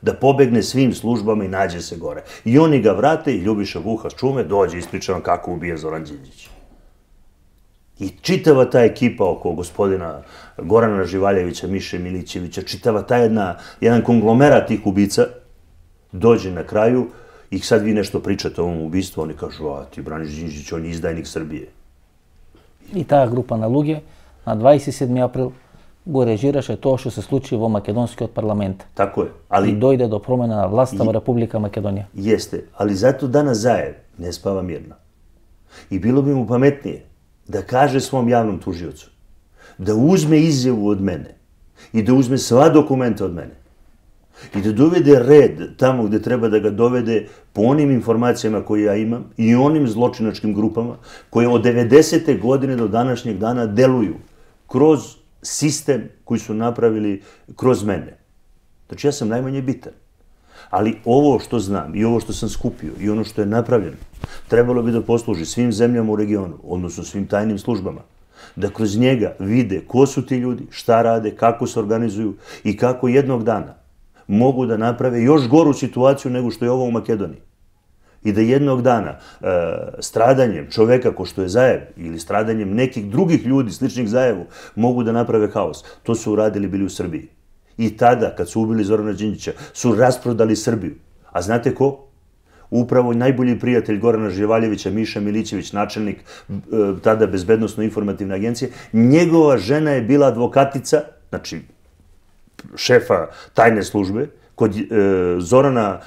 B: da pobegne svim službama i nađe se gore. I oni ga vrate i Ljubiša Buha Čume dođe i ispriča vam kako ubije Zoran Đinđić. I čitava ta ekipa oko gospodina Gorana Živaljevića, Miše Milićevića, čitava ta jedan konglomerat tih ubica, dođe na kraju i sad vi nešto pričate o ovom ubistvu, oni kažu, a ti braniš Đinđić, on je izdajnik Srbije.
A: И таа група на луѓе на 27 април го режираше тоа што се случи во македонскиот парламент.
B: Tako je, ali...
A: И дојде до промена на власта во Република Македонија.
B: Jeste, ali zato danas Zaev ne spava mirno. I bilo bi mu pametnije da kaže svom javnom tužiocu da uzme izjavu od mene i da uzme sva dokumenta od mene i da dovede red tamo gde treba da ga dovede po onim informacijama koje ja imam i onim zločinačkim grupama koje od 90. godine do današnjeg dana deluju kroz sistem koji su napravili kroz mene. Znači ja sam najmanje bitan. Ali ovo što znam i ovo što sam skupio i ono što je napravljeno trebalo bi da posluži svim zemljama u regionu, odnosno svim tajnim službama, da kroz njega vide ko su ti ljudi, šta rade, kako se organizuju i kako jednog dana mogu da naprave još goru situaciju nego što je ovo u Makedoniji. I da jednog dana stradanjem čoveka ko što je Zaev ili stradanjem nekih drugih ljudi sličnih Zaevu mogu da naprave haos. To su uradili bili u Srbiji. I tada, kad su ubili Zorana Đinđića, su rasprodali Srbiju. A znate ko? Upravo najbolji prijatelj Gorana Živaljevića, Miša Milićević, načelnik tada Bezbednosno-informativne agencije. Njegova žena je bila advokatica, znači šefa tajne službe, kod Zorana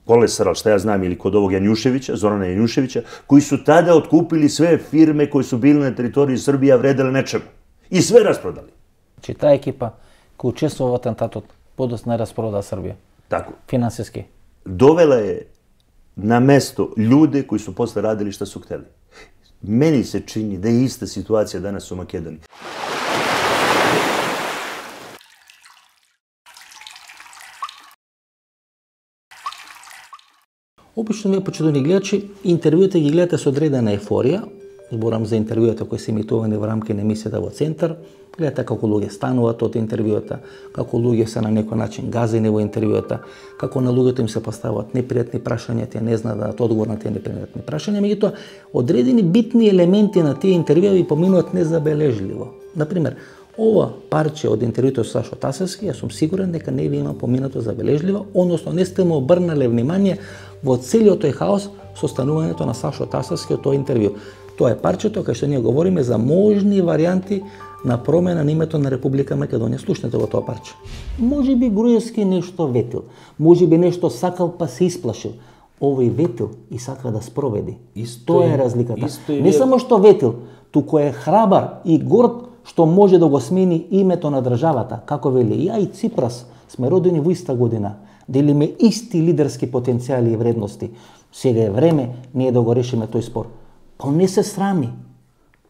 B: Kolesara, šta ja znam, ili kod ovog Janjuševića, Zorana Janjuševića, koji su tada otkupili sve firme koje su bile na teritoriji Srbije, a vredele nečemu. I sve rasprodali.
A: Znači, ta ekipa koja učestvova u atentatot podosno je rasproda Srbija.
B: Tako.
A: Finansijski.
B: Dovela je na mesto ljude koji su posle radili šta su hteli. Meni se čini da je ista situacija danas u Makedoniji.
A: Обично вие почитувани гледачи, интервјуите ги гледате со одредена ефорија. Зборам за интервјуите кои се емитувани во рамки на емисијата во Центар. Гледате како луѓе стануваат од интервјуата, како луѓе се на некој начин газени во интервјуата, како на луѓето им се поставуваат непријатни прашања, тие не знаат да дадат одговор на тие непријатни прашања, меѓутоа одредени битни елементи на тие интервјуи ви поминуваат незабележливо. Например, ова парче од интервјуто со Сашо Тасевски, јас сум сигурен дека не ви има поминато забележливо, односно не сте му обрнале внимание во целиот тој хаос со станувањето на Сашо Тасевски од тој интервју. Тоа е парчето кај што ние говориме за можни варијанти на промена на името на Република Македонија. Слушнете го тоа парче. Може би Груевски нешто ветил, може би нешто сакал па се исплашил. Овој ветил и сака да спроведи. Тоа е разликата. Не само што ветил, туку е храбар и горд што може да го смени името на државата. Како вели, ја и Ципрас сме родени во иста година, делиме исти лидерски потенцијали и вредности. Сега е време ние да го решиме тој спор. Па не се срами.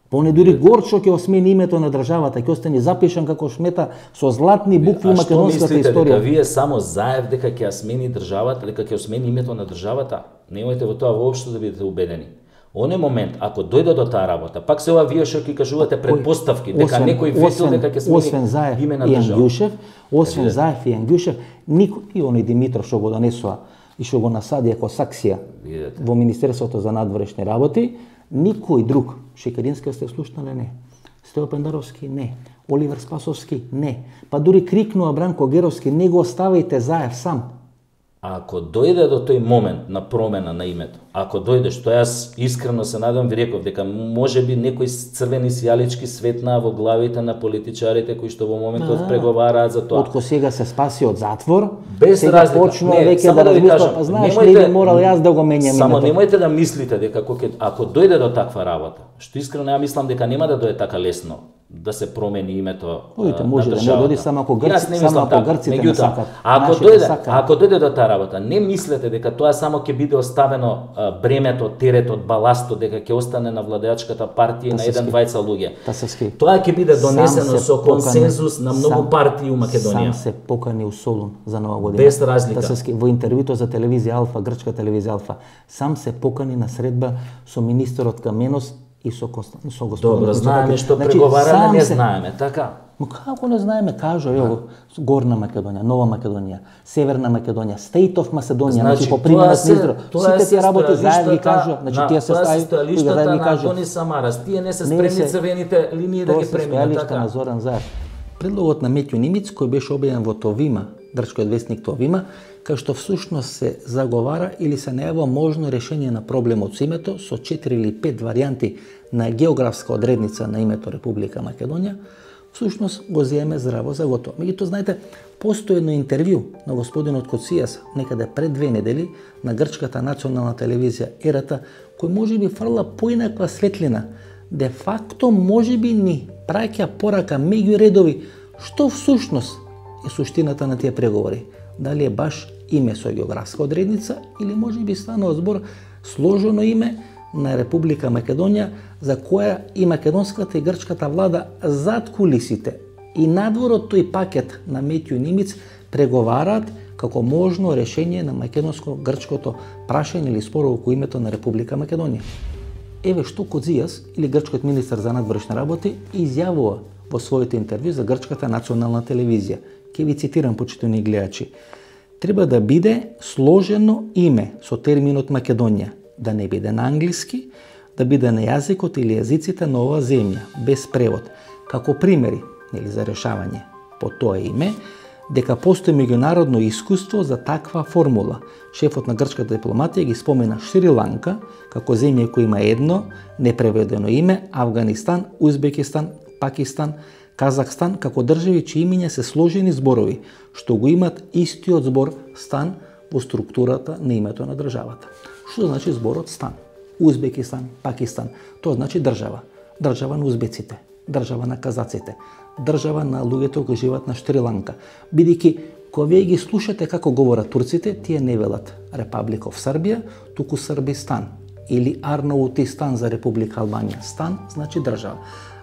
A: Па не дури горчо ќе осмени името на државата, ќе остане запишан како шмета со златни букви македонската историја.
J: А што мислите, дека вие само заев дека ќе ја смени државата, дека ќе осмени името на државата? Немојте во тоа воопшто да бидете убедени. Оне момент, ако дојде до таа работа, пак се ова вие што ќе кажувате предпоставки, дека некој ветил дека ќе смени име на држава.
A: Освен Заев и Ангјушев, никој и оној Димитров што го донесува и што го насади како саксија во Министерството за надворешни работи, никој друг. Шекерински сте слушнале? Не. Стево Пендаровски? Не. Оливер Спасовски? Не. Па дури крикнува Бранко Геровски, не го оставајте Заев сам.
J: Ако дојде до тој момент на промена на името, ако дојде, што јас искрено се надам, ви реков дека може би некои црвени сијалички светнаа во главите на политичарите кои што во моментот преговараат за тоа.
A: Откако сега се спаси од затвор,
J: без
A: сега
J: разлика.
A: почнува веќе да размисла, па знаеш ли би морал јас да го менјам
J: само
A: името.
J: Немојте да мислите дека ако дојде до таква работа, што искрено ја мислам дека нема да дојде така лесно да се промени името на
A: може
J: државата.
A: Да не дојде само ако грците не сакат.
J: Ако дојде до таа работа, не мислете дека тоа само ќе биде оставено бремето, теретот, баластот, дека ќе остане на владеачката партија на еден-двајца луѓе. Тоа ќе биде донесено со консензус на многу партии у Македонија.
A: Сам се покани у Солун за Нова година.
J: Без разлика.
A: Во интервјуто за телевизија Алфа, грчка телевизија Алфа, сам се покани на средба со министерот Каменос и со господинот.
J: Добро, знаеме што преговараме, не знаеме, така?
A: Но како не знаеме, кажа, ево, Горна Македонија, Нова Македонија, Северна Македонија, State of Macedonија, значи по пример на министер, сите тие работи заедно ги кажа, значи тие се стави,
J: и заедно ги кажа. Тони Самарас, тие не се спремни црвените линии да ги преминат, така?
A: На Зоран Заев. Предлогот на Метју Нимиц, кој беше објавен во Товима, држкиот вестник Товима, кај што всушност се заговара или се најавува можно решение на проблемот со името со 4 или 5 варијанти на географска одредница на името Република Македонија, всушност го земе здраво за готово. Меѓутоа, знаете, постои едно интервју на господинот Коцијас некаде пред 2 недели на грчката национална телевизија Ерата, кој можеби фрла поинаква светлина, де факто можеби ни праќа порака меѓу редови што всушност е суштината на тие преговори. Дали е баш име со географска одредница или можеби станува збор сложено име на Република Македонија, за која и македонската и грчката влада зад кулисите и надвор од тој пакет на Метју Нимиц преговараат како можно решение на македонско-грчкото прашање или спор околу името на Република Македонија. Еве што Коцијас, или грчкиот министер за надворешни работи, изјавува во своите интервју за грчката национална телевизија. Ке ви цитирам, почитувани гледачи. Треба да биде сложено име со терминот Македонија, да не биде на англиски, да биде на јазикот или јазиците на оваа земја, без превод. Како примери или за решавање по тоа име, дека постои меѓународно искуство за таква формула. Шефот на грчката дипломатија ги спомена Шри Ланка како земја која има едно непреведено име, Авганистан, Узбекистан, Пакистан, Казахстан како држави чии имиња се сложени зборови, што го имат истиот збор стан во структурата на името на државата. Што значи зборот стан? Узбекистан, Пакистан, тоа значи држава. Држава на узбеците, држава на казаците, држава на луѓето кои живеат на Шри Ланка. Бидејќи кога вие ги слушате како говорат турците, тие не велат Република of Србија, туку Србистан или Арнаутистан за Република Албанија. Стан значи држава.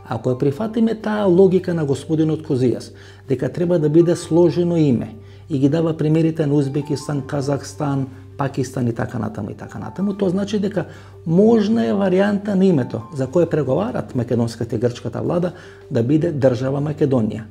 A: Ако ја прифатиме таа логика на господинот Коцијас, дека треба да биде сложено име и ги дава примерите на Узбекистан, Казахстан, Пакистан и така натаму, тоа значи дека можна е варијанта на името за кое преговарат македонската и грчката влада да биде држава Македонија.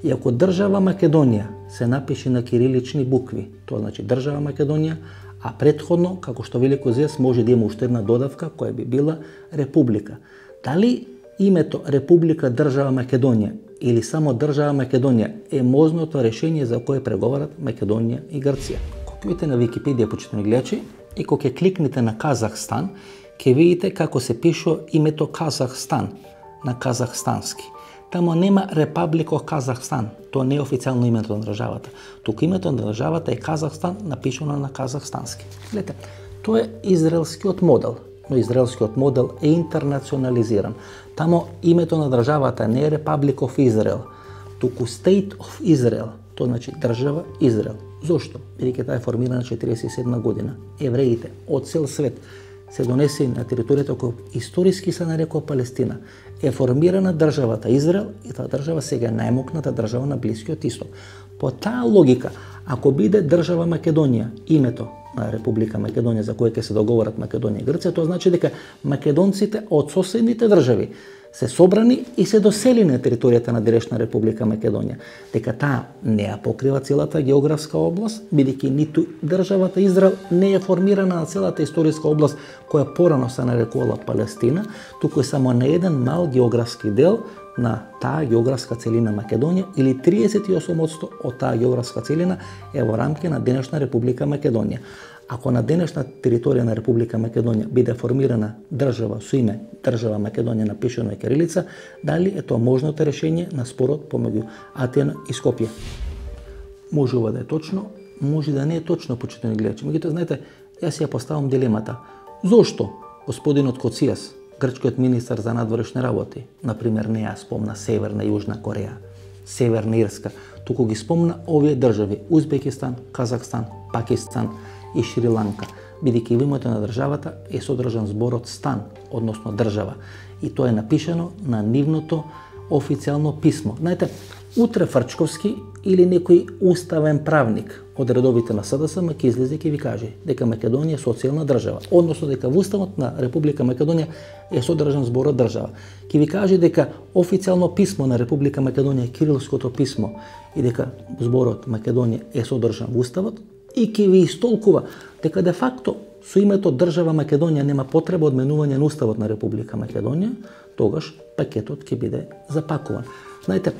A: И ако држава Македонија се напише на кирилични букви, тоа значи држава Македонија, а претходно, како што вели Коцијас, може да има уште една додавка која би била република. Дали името Република држава Македонија или само држава Македонија е можното решение за кое преговарат Македонија и Грција? Кога видите на Википедија, почитувани гледачи, и кога ќе кликнете на Казахстан, ќе видите како се пишува името Казахстан на казахстански. тамо нема Република Казахстан. Тоа не е официјално името на државата. Туку името на државата е Казахстан, напишано на казахстански. Гледате, тоа е израелскиот модел, но израелскиот модел е интернационализиран. Тамо името на државата не е Republic of Israel, туку State of Israel. Тоа значи држава Израел. Зошто? Бидејќи таа е формирана 1947 година. Евреите од цел свет се донесени на територијата која историски се нарекува Палестина. Е формирана државата Израел и таа држава сега е најмокната држава на Блискиот Исток. По таа логика, ако биде држава Македонија, името на Република Македонија за која ќе се договорат Македонија и Грција, тоа значи дека македонците од соседните држави се собрани и се досели на територијата на денешна Република Македонија. Дека таа не ја покрива целата географска област, бидејќи ниту државата Израел не е формирана на целата историска област која порано се нарекувала Палестина, туку е само на еден мал географски дел на таа географска целина Македонија, или 38% од таа географска целина е во рамки на денешна Република Македонија. Ако на денешна територија на Република Македонија биде формирана држава со име држава Македонија напишано е кирилица, дали е тоа можното решение на спорот помеѓу Атина и Скопје? Можува да е точно, може да не е точно, почитани гледачи. Меѓутоа, знаете, јас ја поставам дилемата. Зошто господинот Коцијас, грчкиот министар за надворешни работи, например, не ја спомна Северна и Јужна Кореја, Северна Ирска, туку ги спомна овие држави: Узбекистан, Казахстан, Пакистан и Шри-Ланка, бидејќи во името на државата е содржан зборот стан, односно држава, и тоа е напишано на нивното официјално писмо. Знаете, утре Фрчковски или некој уставен правник од редовите на СДСМ ќе излезе и ќе ви каже дека Македонија е социјална држава, односно дека во уставот на Република Македонија е содржан зборот држава. Ќе ви каже дека официјално писмо на Република Македонија е кирилското писмо и дека зборот Македонија е содржан во уставот, и ќе ви истолкува дека де факто со името држава Македонија нема потреба од менување на уставот на Република Македонија, тогаш пакетот ќе биде запакуван. Знаете,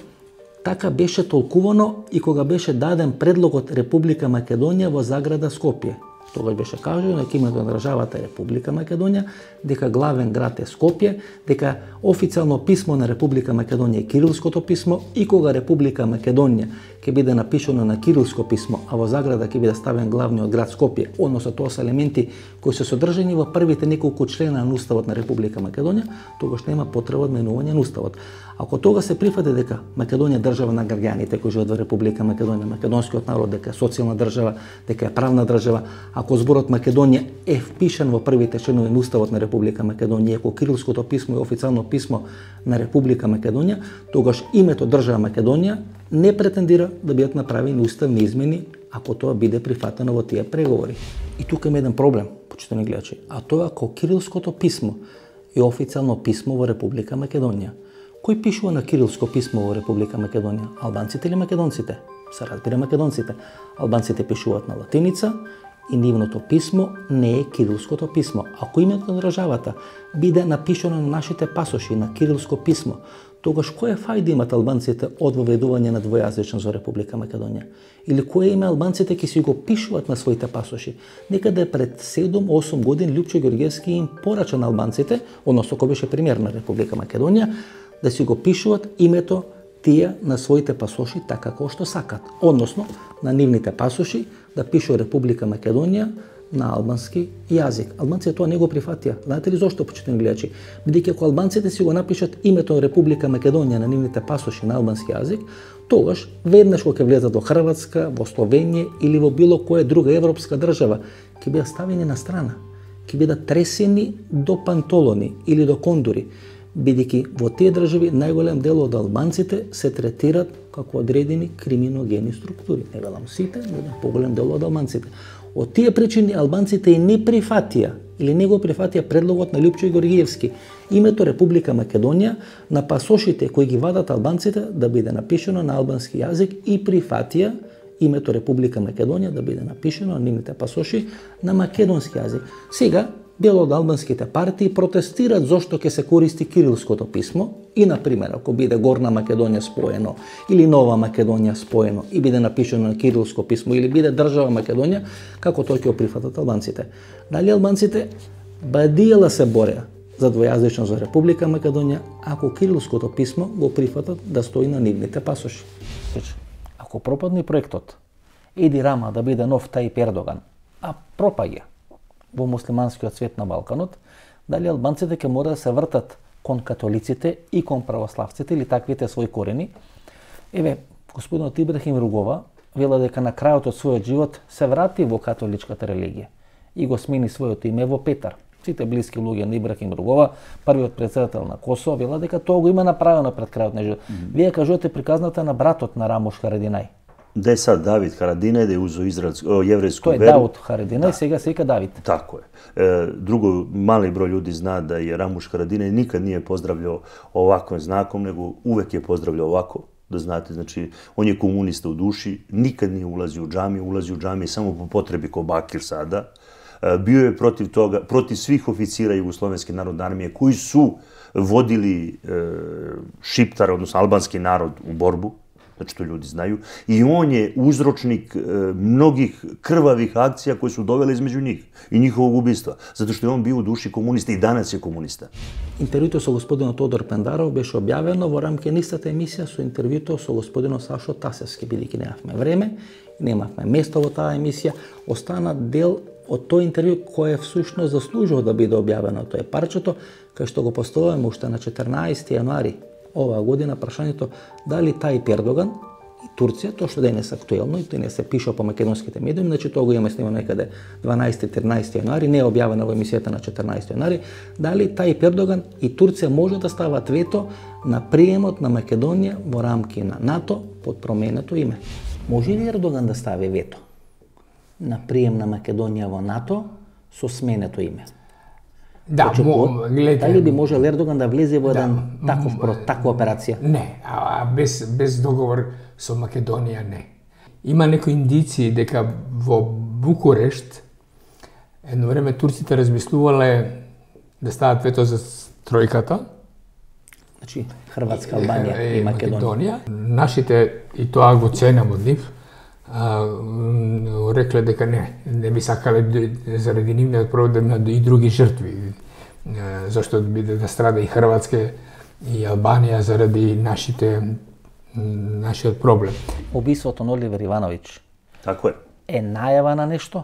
A: така беше толкувано и кога беше даден предлогот Република Македонија во заграда Скопје. Тогаш беше кажано дека името на државата е Република Македонија, дека главен град е Скопје, дека официјално писмо на Република Македонија е кирилското писмо, и кога Република Македонија ќе биде напишано на кирилско писмо, а во заграда ќе биде ставен главниот град Скопје, односно тоа се елементи кои се содржани во првите неколку члена на уставот на Република Македонија, тогаш нема потреба од менување на уставот. Ако тога се прифати дека Македонија е држава на граѓаните кои живеат во Република Македонија, македонскиот народ, дека е социјална држава, дека е правна држава, ако зборот Македонија е впишан во првите членови на уставот на Република Македонија, ако кирилското писмо е официјално писмо на Република Македонија, тогаш името држава Македонија не претендира да бидат направени уставни измени ако тоа биде прифатено во тие преговори. И тука има еден проблем, почитани гледачи, а тоа ако кирилското писмо е официјално писмо во Република Македонија. Кој пишува на кирилско писмо во Република Македонија? Албанците или македонците? Се разбира македонците. Албанците пишуваат на латиница и нивното писмо не е кирилското писмо. Ако името на државата биде напишано на нашите пасоши на кирилско писмо, тогаш кој е фајда имат албанците од воведување на двојазичност во Република Македонија? Или кој име албанците ќе си го пишуваат на своите пасоши? Некаде пред 7-8 години Лјупчо Ѓорѓевски им порача на албанците, односно кој беше премиер на Република Македонија, да си го пишуват името тие на своите пасоши така како што сакат. Односно, на нивните пасоши да пишува Република Македонија на албански јазик. Албанците тоа не го прифатија. Знаете ли зошто, почитани гледачи? Бидејќи ако албанците си го напишат името Република Македонија на нивните пасоши на албански јазик, тогаш веднаш кога ќе влезат во Хрватска, во Словенија или во било која друга европска држава, ќе бидат ставени на страна, ќе бидат тресени до пантолони или до кондури, бидејќи во тие држави најголем дел од албанците се третират како одредени криминогени структури. Не велам сите, но поголем дел од албанците. Од тие причини албанците и не прифатија или не го прифатија предлогот на Лјупчо Ѓорѓиевски името Република Македонија на пасошите кои ги вадат албанците да биде напишано на албански јазик и прифатија името Република Македонија да биде напишано на нивните пасоши на македонски јазик. Сега дел од албанските партии протестираат зошто ќе се користи кирилското писмо и, например, ако биде Горна Македонија споено или Нова Македонија споено и биде напишано на кирилско писмо или биде држава Македонија, како тоа ќе го прифатат албанците. Дали албанците бадијала се бореа за двојазичност за Република Македонија ако кирилското писмо го прифатат да стои на нивните пасоши. Ако пропадне проектот Еди Рама да биде нов Тајип Ердоган, а пропаѓа во муслиманскиот свет на Балканот, дали албанците ќе мора да се вртат кон католиците и кон православците или таквите своји корени? Еве, господинот Ибрахим Ругова вела дека на крајот од својот живот се врати во католичката религија и го смени своето име во Петар. Сите блиски луѓе на Ибрахим Ругова, првиот председател на Косово, вела дека тоа го има направено пред крајот на живот. Вие кажувате приказната на братот на Рамуш Харадинај.
B: Де сад Давид Харадинај да е узо јеврејску
A: веру. Тој е Дауд Харадинај, сега се вика Давид.
B: Тако е. Друго, мали број луѓе зна да е Рамуш Харадинај никад не е поздравljao оваквим знаком, него увек е поздравljao овако. Да знаете, значи, он е комуниста у души, никад не улази у џамија само по потреби ко Бакир сада. Био е против тога, против свих официра Југословенske народне армije кои су водили шиптар, односно албански народ у борбу, значи то људи знају, и он е узрочник многих крвавих акција кои су довели измеѓу нив и ниховог убиства, затоа што он био у души комуниста и данас е комуниста.
A: Интервјуто со господинот Тодор Пендаров беше објавено во рамки на истата емисија со интервјуто со господинот Сашо Тасевски, бидејќи немавме време, немавме место во таа емисија, остана дел од тој интервју кој всушност заслужува да биде објавено. Тоа е парчето кај што го поставуваме уште на 14 јануари оваа година прашањето дали Тајип Ердоган и Турција, тоа што денес актуелно и денес се пише по македонските медиуми, значи тоа го имаме снимано некаде 12-13 јануари, не е објавено во емисијата на 14 јануари, дали Тајип Ердоган и Турција може да стават вето на приемот на Македонија во рамки на НАТО под променето име. Може ли Ердоган да стави вето на прием на Македонија во НАТО со сменето име?
K: Да, гледате...
A: Дали би можел Ердоган да влезе во еден таква операција?
K: Не, без договор со Македонија не. Има некои индиции дека во Букурешт едно време турците размислувале да стават вето за тројката.
A: Значи Хрватска, Албанија и Македонија.
K: Нашите, и тоа го ценам од нив, рекле дека не би сакале заради нивниот проблем и други жртви. Зашто биде да страда и Хрватска и Албанија заради нашиот проблем.
A: Убиството на Оливер Ивановиќ
B: Тако
A: е најава на нешто?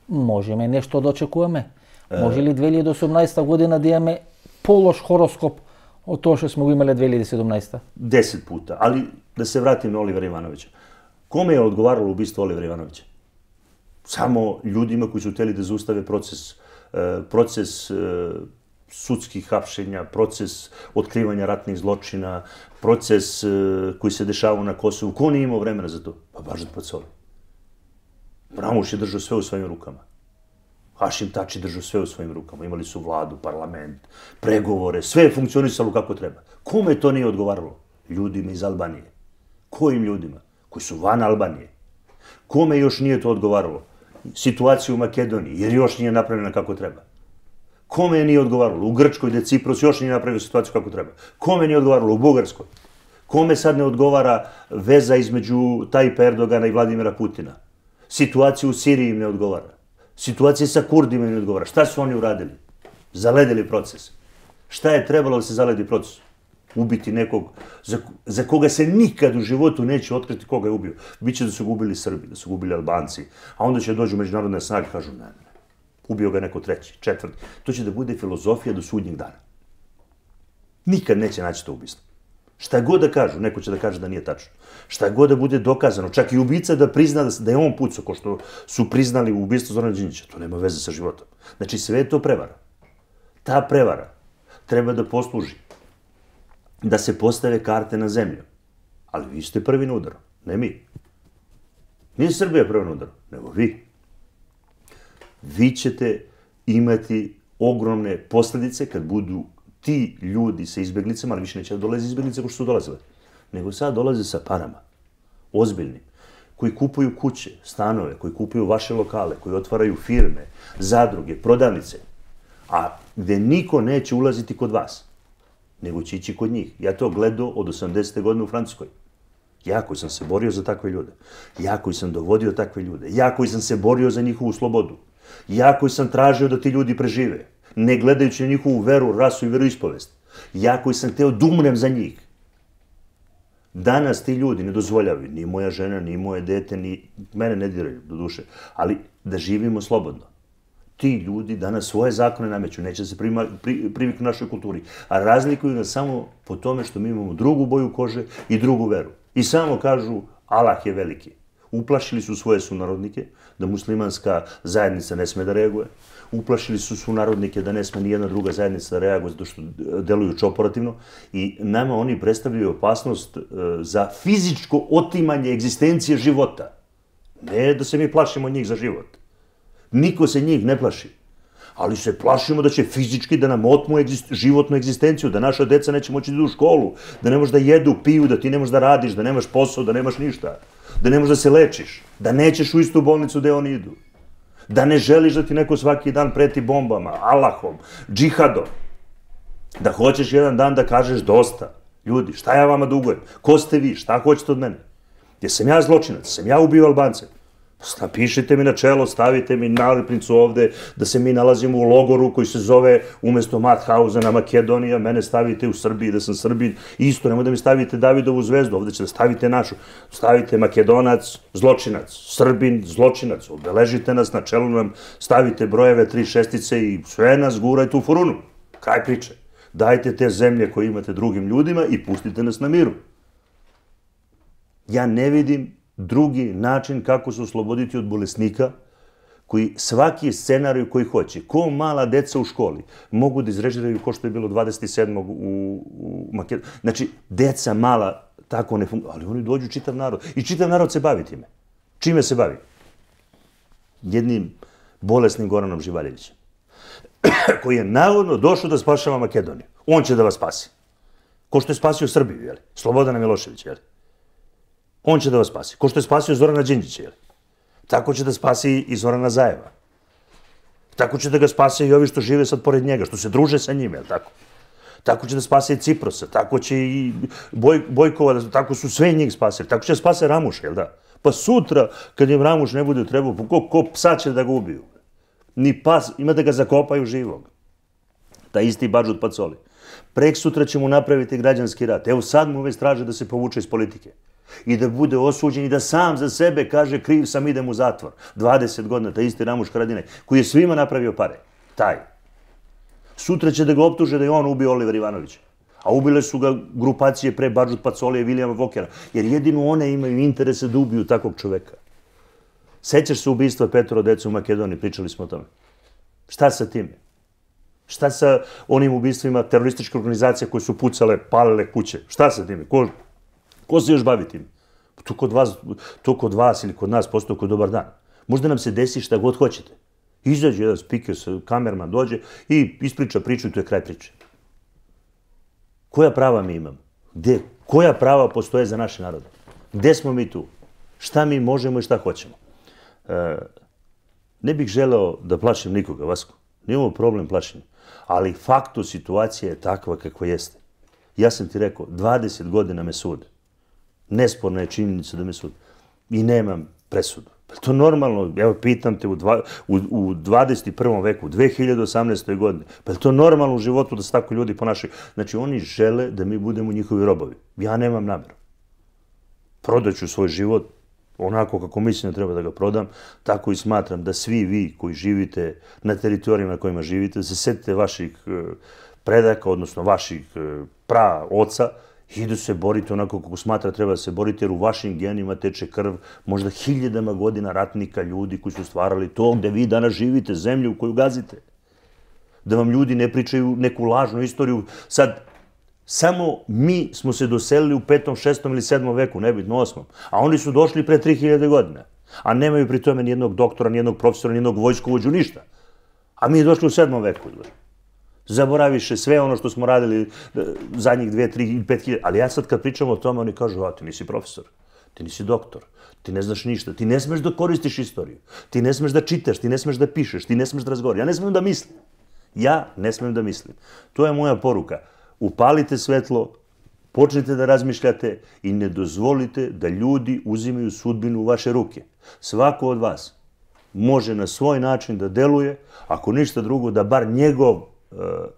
A: Можеме нешто да очекуваме? Може ли 2018 година да имаме полош хороскоп од тоа што сме го имале 2017?
B: 10 пута, али да се вратим на Оливер Ивановиќ. Коме е одговарало убиство Оливера Ивановиќа? Само људима кои су тели да зауставе процес судски хапшења, процес откривања ратних злочина, процес кој се дешава на Косово. Кој не имao времена за тоа? Па баш да Пацоли. Рамуш е држao све у својим рукама. Хашим Тачи држao све у својим рукама. Имали су владу, парламент, преговоре, све е функционисало како треба. Коме то не одговарало? Људима из Албанije. Којим људима? Кои су ван Албанije. Коме још nije to одговарало? Ситуација у Македонiji, jer још nije направена како треба. Коме nije одговарало? У Грчкој, де Ципрос још nije направил ситуацију како треба. Коме nije одговарало? У Бугарској. Коме сад не одговара веза измеѓу Тајипа Ердогана и Владимира Путина? Ситуација у Сирији им не одговара. Ситуација са Курдима не одговара. Шта су они урадили? Заледили процес. Шта е требало да се заледи процес? Убити неког за кога се никад у животу неće открити кога je убio. Biće da su ga ubili Srbi, da su ga ubili Albanci, a onda će dođu međunarodne snage i kažu ne, ubio ga neko treći, četvrti. To će da bude filozofija do sudnjeg dana. Nikad neće naći to ubistvo. Šta god da kažu, neko će da kaže da nije tačno. Šta god da bude dokazano, čak i ubica da prizna da je on pucao, ko što su priznali u ubistvu Zorana Đinđića, to nema veze sa životom. Znači sve je to prevara. Ta prevara treba da posluži da se postave karte na zemlju. Ali vi ste prvi na udaru, ne mi. Nije Srbija prvi na udaru, nego vi. Vi ćete imati ogromne posledice kad budu ti ljudi sa izbjeglicama, ali više neće da dolaze izbjeglice kao što su dolazile, nego sad dolaze sa parama, ozbiljnim, koji kupuju kuće, stanove, koji kupuju vaše lokale, koji otvaraju firme, zadruge, prodavnice, a gde niko neće ulaziti kod vas, nego će ići kod njih. Ja to gledao od 80. godine u Francuskoj. Ja koji sam se borio za takve ljude. Ja koji sam dovodio takve ljude. Ja koji sam se borio za njihovu slobodu. Ja koji sam tražio da ti ljudi prežive. ne gledajući na njihovu veru, rasu i veroispovest. Ja koji sam hteo da umrem za njih. Danas ti ljudi ne dozvoljavaju, ni moja žena, ni moje dete, ni mene ne diraju, do duše, ali da živimo slobodno. Ti ljudi danas svoje zakone nameću, neće se priviknu našoj kulturi, a razlikuju nas samo po tome što mi imamo drugu boju kože i drugu veru. I samo kažu, Allah je veliki. Uplašili su svoje sunarodnike da muslimanska zajednica ne sme da reaguje. Uplašili su sunarodnike da ne sme ni jedna druga zajednica da reaguje zato što deluju čoporativno. I nama oni predstavljaju opasnost za fizičko otimanje egzistencije života. Ne da se mi plašimo njih za život. Niko se njih ne plaši. Ali se plašimo da će fizički da nam otmu životnu egzistenciju, da naša deca neće moći da idu u školu, da ne možeš da jedu, piju, da ti ne možeš da radiš, da nemaš posao, da nemaš ništa, da ne možeš da se lečiš, da nećeš u istu bolnicu gde oni idu, da ne želiš da ti neko svaki dan preti bombama, Allahom, džihadom, da hoćeš jedan dan da kažeš dosta. Ljudi, šta ja vama dugujem? Ko ste vi? Šta hoćete od mene? Jesam ja zločinac? Sam ja ubio Albance? Napišite mi na čelo, stavite mi nalepnicu ovde da se mi nalazimo u logoru koji se zove umesto Mauthausena Makedonija, mene stavite u Srbiji, da sam Srbin, isto, nemoj da mi stavite Davidovu zvezdu, ovde će da stavite našu, stavite Makedonac, zločinac, Srbin, zločinac, obeležite nas, na čelu nam stavite brojeve 3 šestice i sve nas gurajte u furunu. Kraj priče. Dajte te zemlje koje imate drugim ljudima i pustite nas na miru. Ja ne vidim drugi način kako se osloboditi od bolesnika koji svaki scenarij koji hoće, ko mala deca u školi, mogu da izrežiraju ko što je bilo 27. u Makedoniji. Znači, deca mala tako ne funkcionuju, ali oni dođu čitav narod. I čitav narod se bavi time. Čime se bavi? Jednim bolesnim Goranom Živaljevićem, koji je navodno došao da spašava Makedoniju. On će da vas spasi. Ko što je spasio Srbiju, jel? Slobodana Miloševića, jel? On će da vas spasi. Ko što je spasio Zorana Đinđića, jel? Tako će da spasi i Zorana Zajeva. Tako će da ga spase i ovi što žive sad pored njega, što se druže sa njim, jel tako? Tako će da spase i Ciprosa, tako će i Bojkova, tako su sve njih spasili. Tako će da spase Ramuša, jel da? Pa sutra, kad im Ramuš ne bude trebao, ko psa će da ga ubiju? Ni pas, ima da ga zakopaju živog. Ta isti Badžut Pacoli. Prek sutra će mu napraviti građanski rat. Evo sad mu već traže da se povuče iz politike. I da bude osuđen i da sam za sebe kaže kriv sam, idem u zatvor. 20 godina, taj isti Ramuš Haradinaj, koji je svima napravio pare. Taj. Sutra će da ga optuže da je on ubio Oliver Ivanovića. A ubile su ga grupacije pre Badžut Pacolija i Vilijama Vokera. Jer jedino one imaju interese da ubiju takvog čoveka. Sećaš se ubistva 5 dece u Makedoniji, pričali smo o tome. Šta sa tim? Šta sa onim ubistvima terorističke organizacije koje su pucale, palile kuće? Šta sa tim? Ko se još bavi tim? To kod vas ili kod nas postoji kod dobar dan. Možda nam se desi šta god hoćete. Izađe jedan spiker, kamerman dođe i ispriča priču i to je kraj priče. Koja prava mi imamo? Koja prava postoje za naše narode? Gde smo mi tu? Šta mi možemo i šta hoćemo? Ne bih želeo da plašim nikoga, Vasko. Nimamo problem plašenja. Ali faktu situacija je takva kakva jeste. Ja sam ti rekao, 20 godina me sude. Nesporna je činjenica da me sude. I nemam presudu. Pa to normalno, evo pitam te, u 21. veku, u 2018. godini, pa je to normalno u životu da se tako ljudi ponašaju? Znači, oni žele da mi budemo njihovi robovi. Ja nemam nameru. Prodaću svoj život onako kako mislim da treba da ga prodam, tako i smatram da svi vi koji živite na teritorijama na kojima živite, da se setite vaših predaka, odnosno vaših praoca, i da se borite onako kako smatra treba da se borite, jer u vašim genima teče krv možda hiljadama godina ratnika, ljudi koji su stvarali to gde vi danas živite, zemlju u koju gazite. Da vam ljudi ne pričaju neku lažnu istoriju. Sad, samo mi smo se doselili u 5., 6. ili 7. veku, nebitno 8. A oni su došli pre 3000 godina. A nemaju pri tome nijednog doktora, nijednog profesora, nijednog vojskovođu, ništa. A mi je došli u 7. veku. Zaboraviše sve ono što smo radili zadnjih 2, 3 ili 5 hiljada. Ali ja sad kad pričam o tome, oni kažu, a ti nisi profesor, ti nisi doktor, ti ne znaš ništa, ti ne smeš da koristiš istoriju, ti ne smeš da čitaš, ti ne smeš da pišeš, ti ne smeš da razgovaraš. Ja ne smem da mislim. Ja ne smem da mislim. To je moja poruka. Upalite svetlo, počnite da razmišljate i ne dozvolite da ljudi uzimaju sudbinu u vaše ruke. Svako od vas može na svoj način da deluje, ako ništa drugo, da bar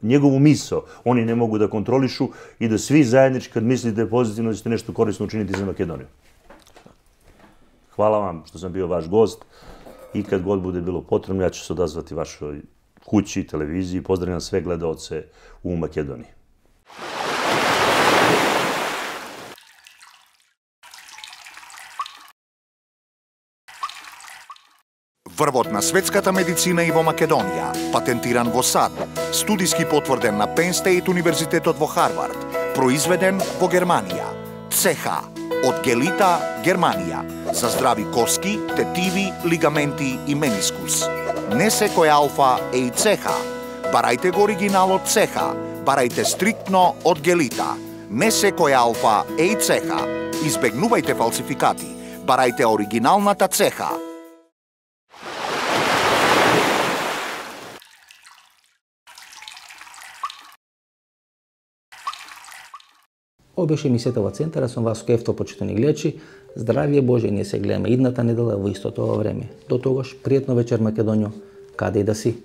B: njegovu misao oni ne mogu da kontrolišu i da svi zajednički, kad mislite pozitivno, da ćete nešto korisno učiniti za Makedoniju. Hvala vam što sam bio vaš gost i kad god bude bilo potrebno, ja ću se odazvati vašoj kući, televiziji. Pozdravljam sve gledaoce u Makedoniji.
L: Врвот на светската медицина и во Македонија, патентиран во САД, студиски потврден на Penn State Универзитетот во Харвард, произведен во Германија. ЦХ од Гелита, Германија, за здрави коски, тетиви, лигаменти и менискус. Не секој алфа е и ЦХ. Барајте го оригиналот ЦХ, барајте стриктно од Гелита. Не секој алфа е и ЦХ. Избегнувајте фалсификати, барајте оригиналната ЦХ.
A: Ова беше емисијата во Центара, сум Васко Ефтов, почитани гледачи. Здравје Боже, ние се гледаме идната недела во истото време. До тогаш, пријатно вечер Македонијо, каде и да си.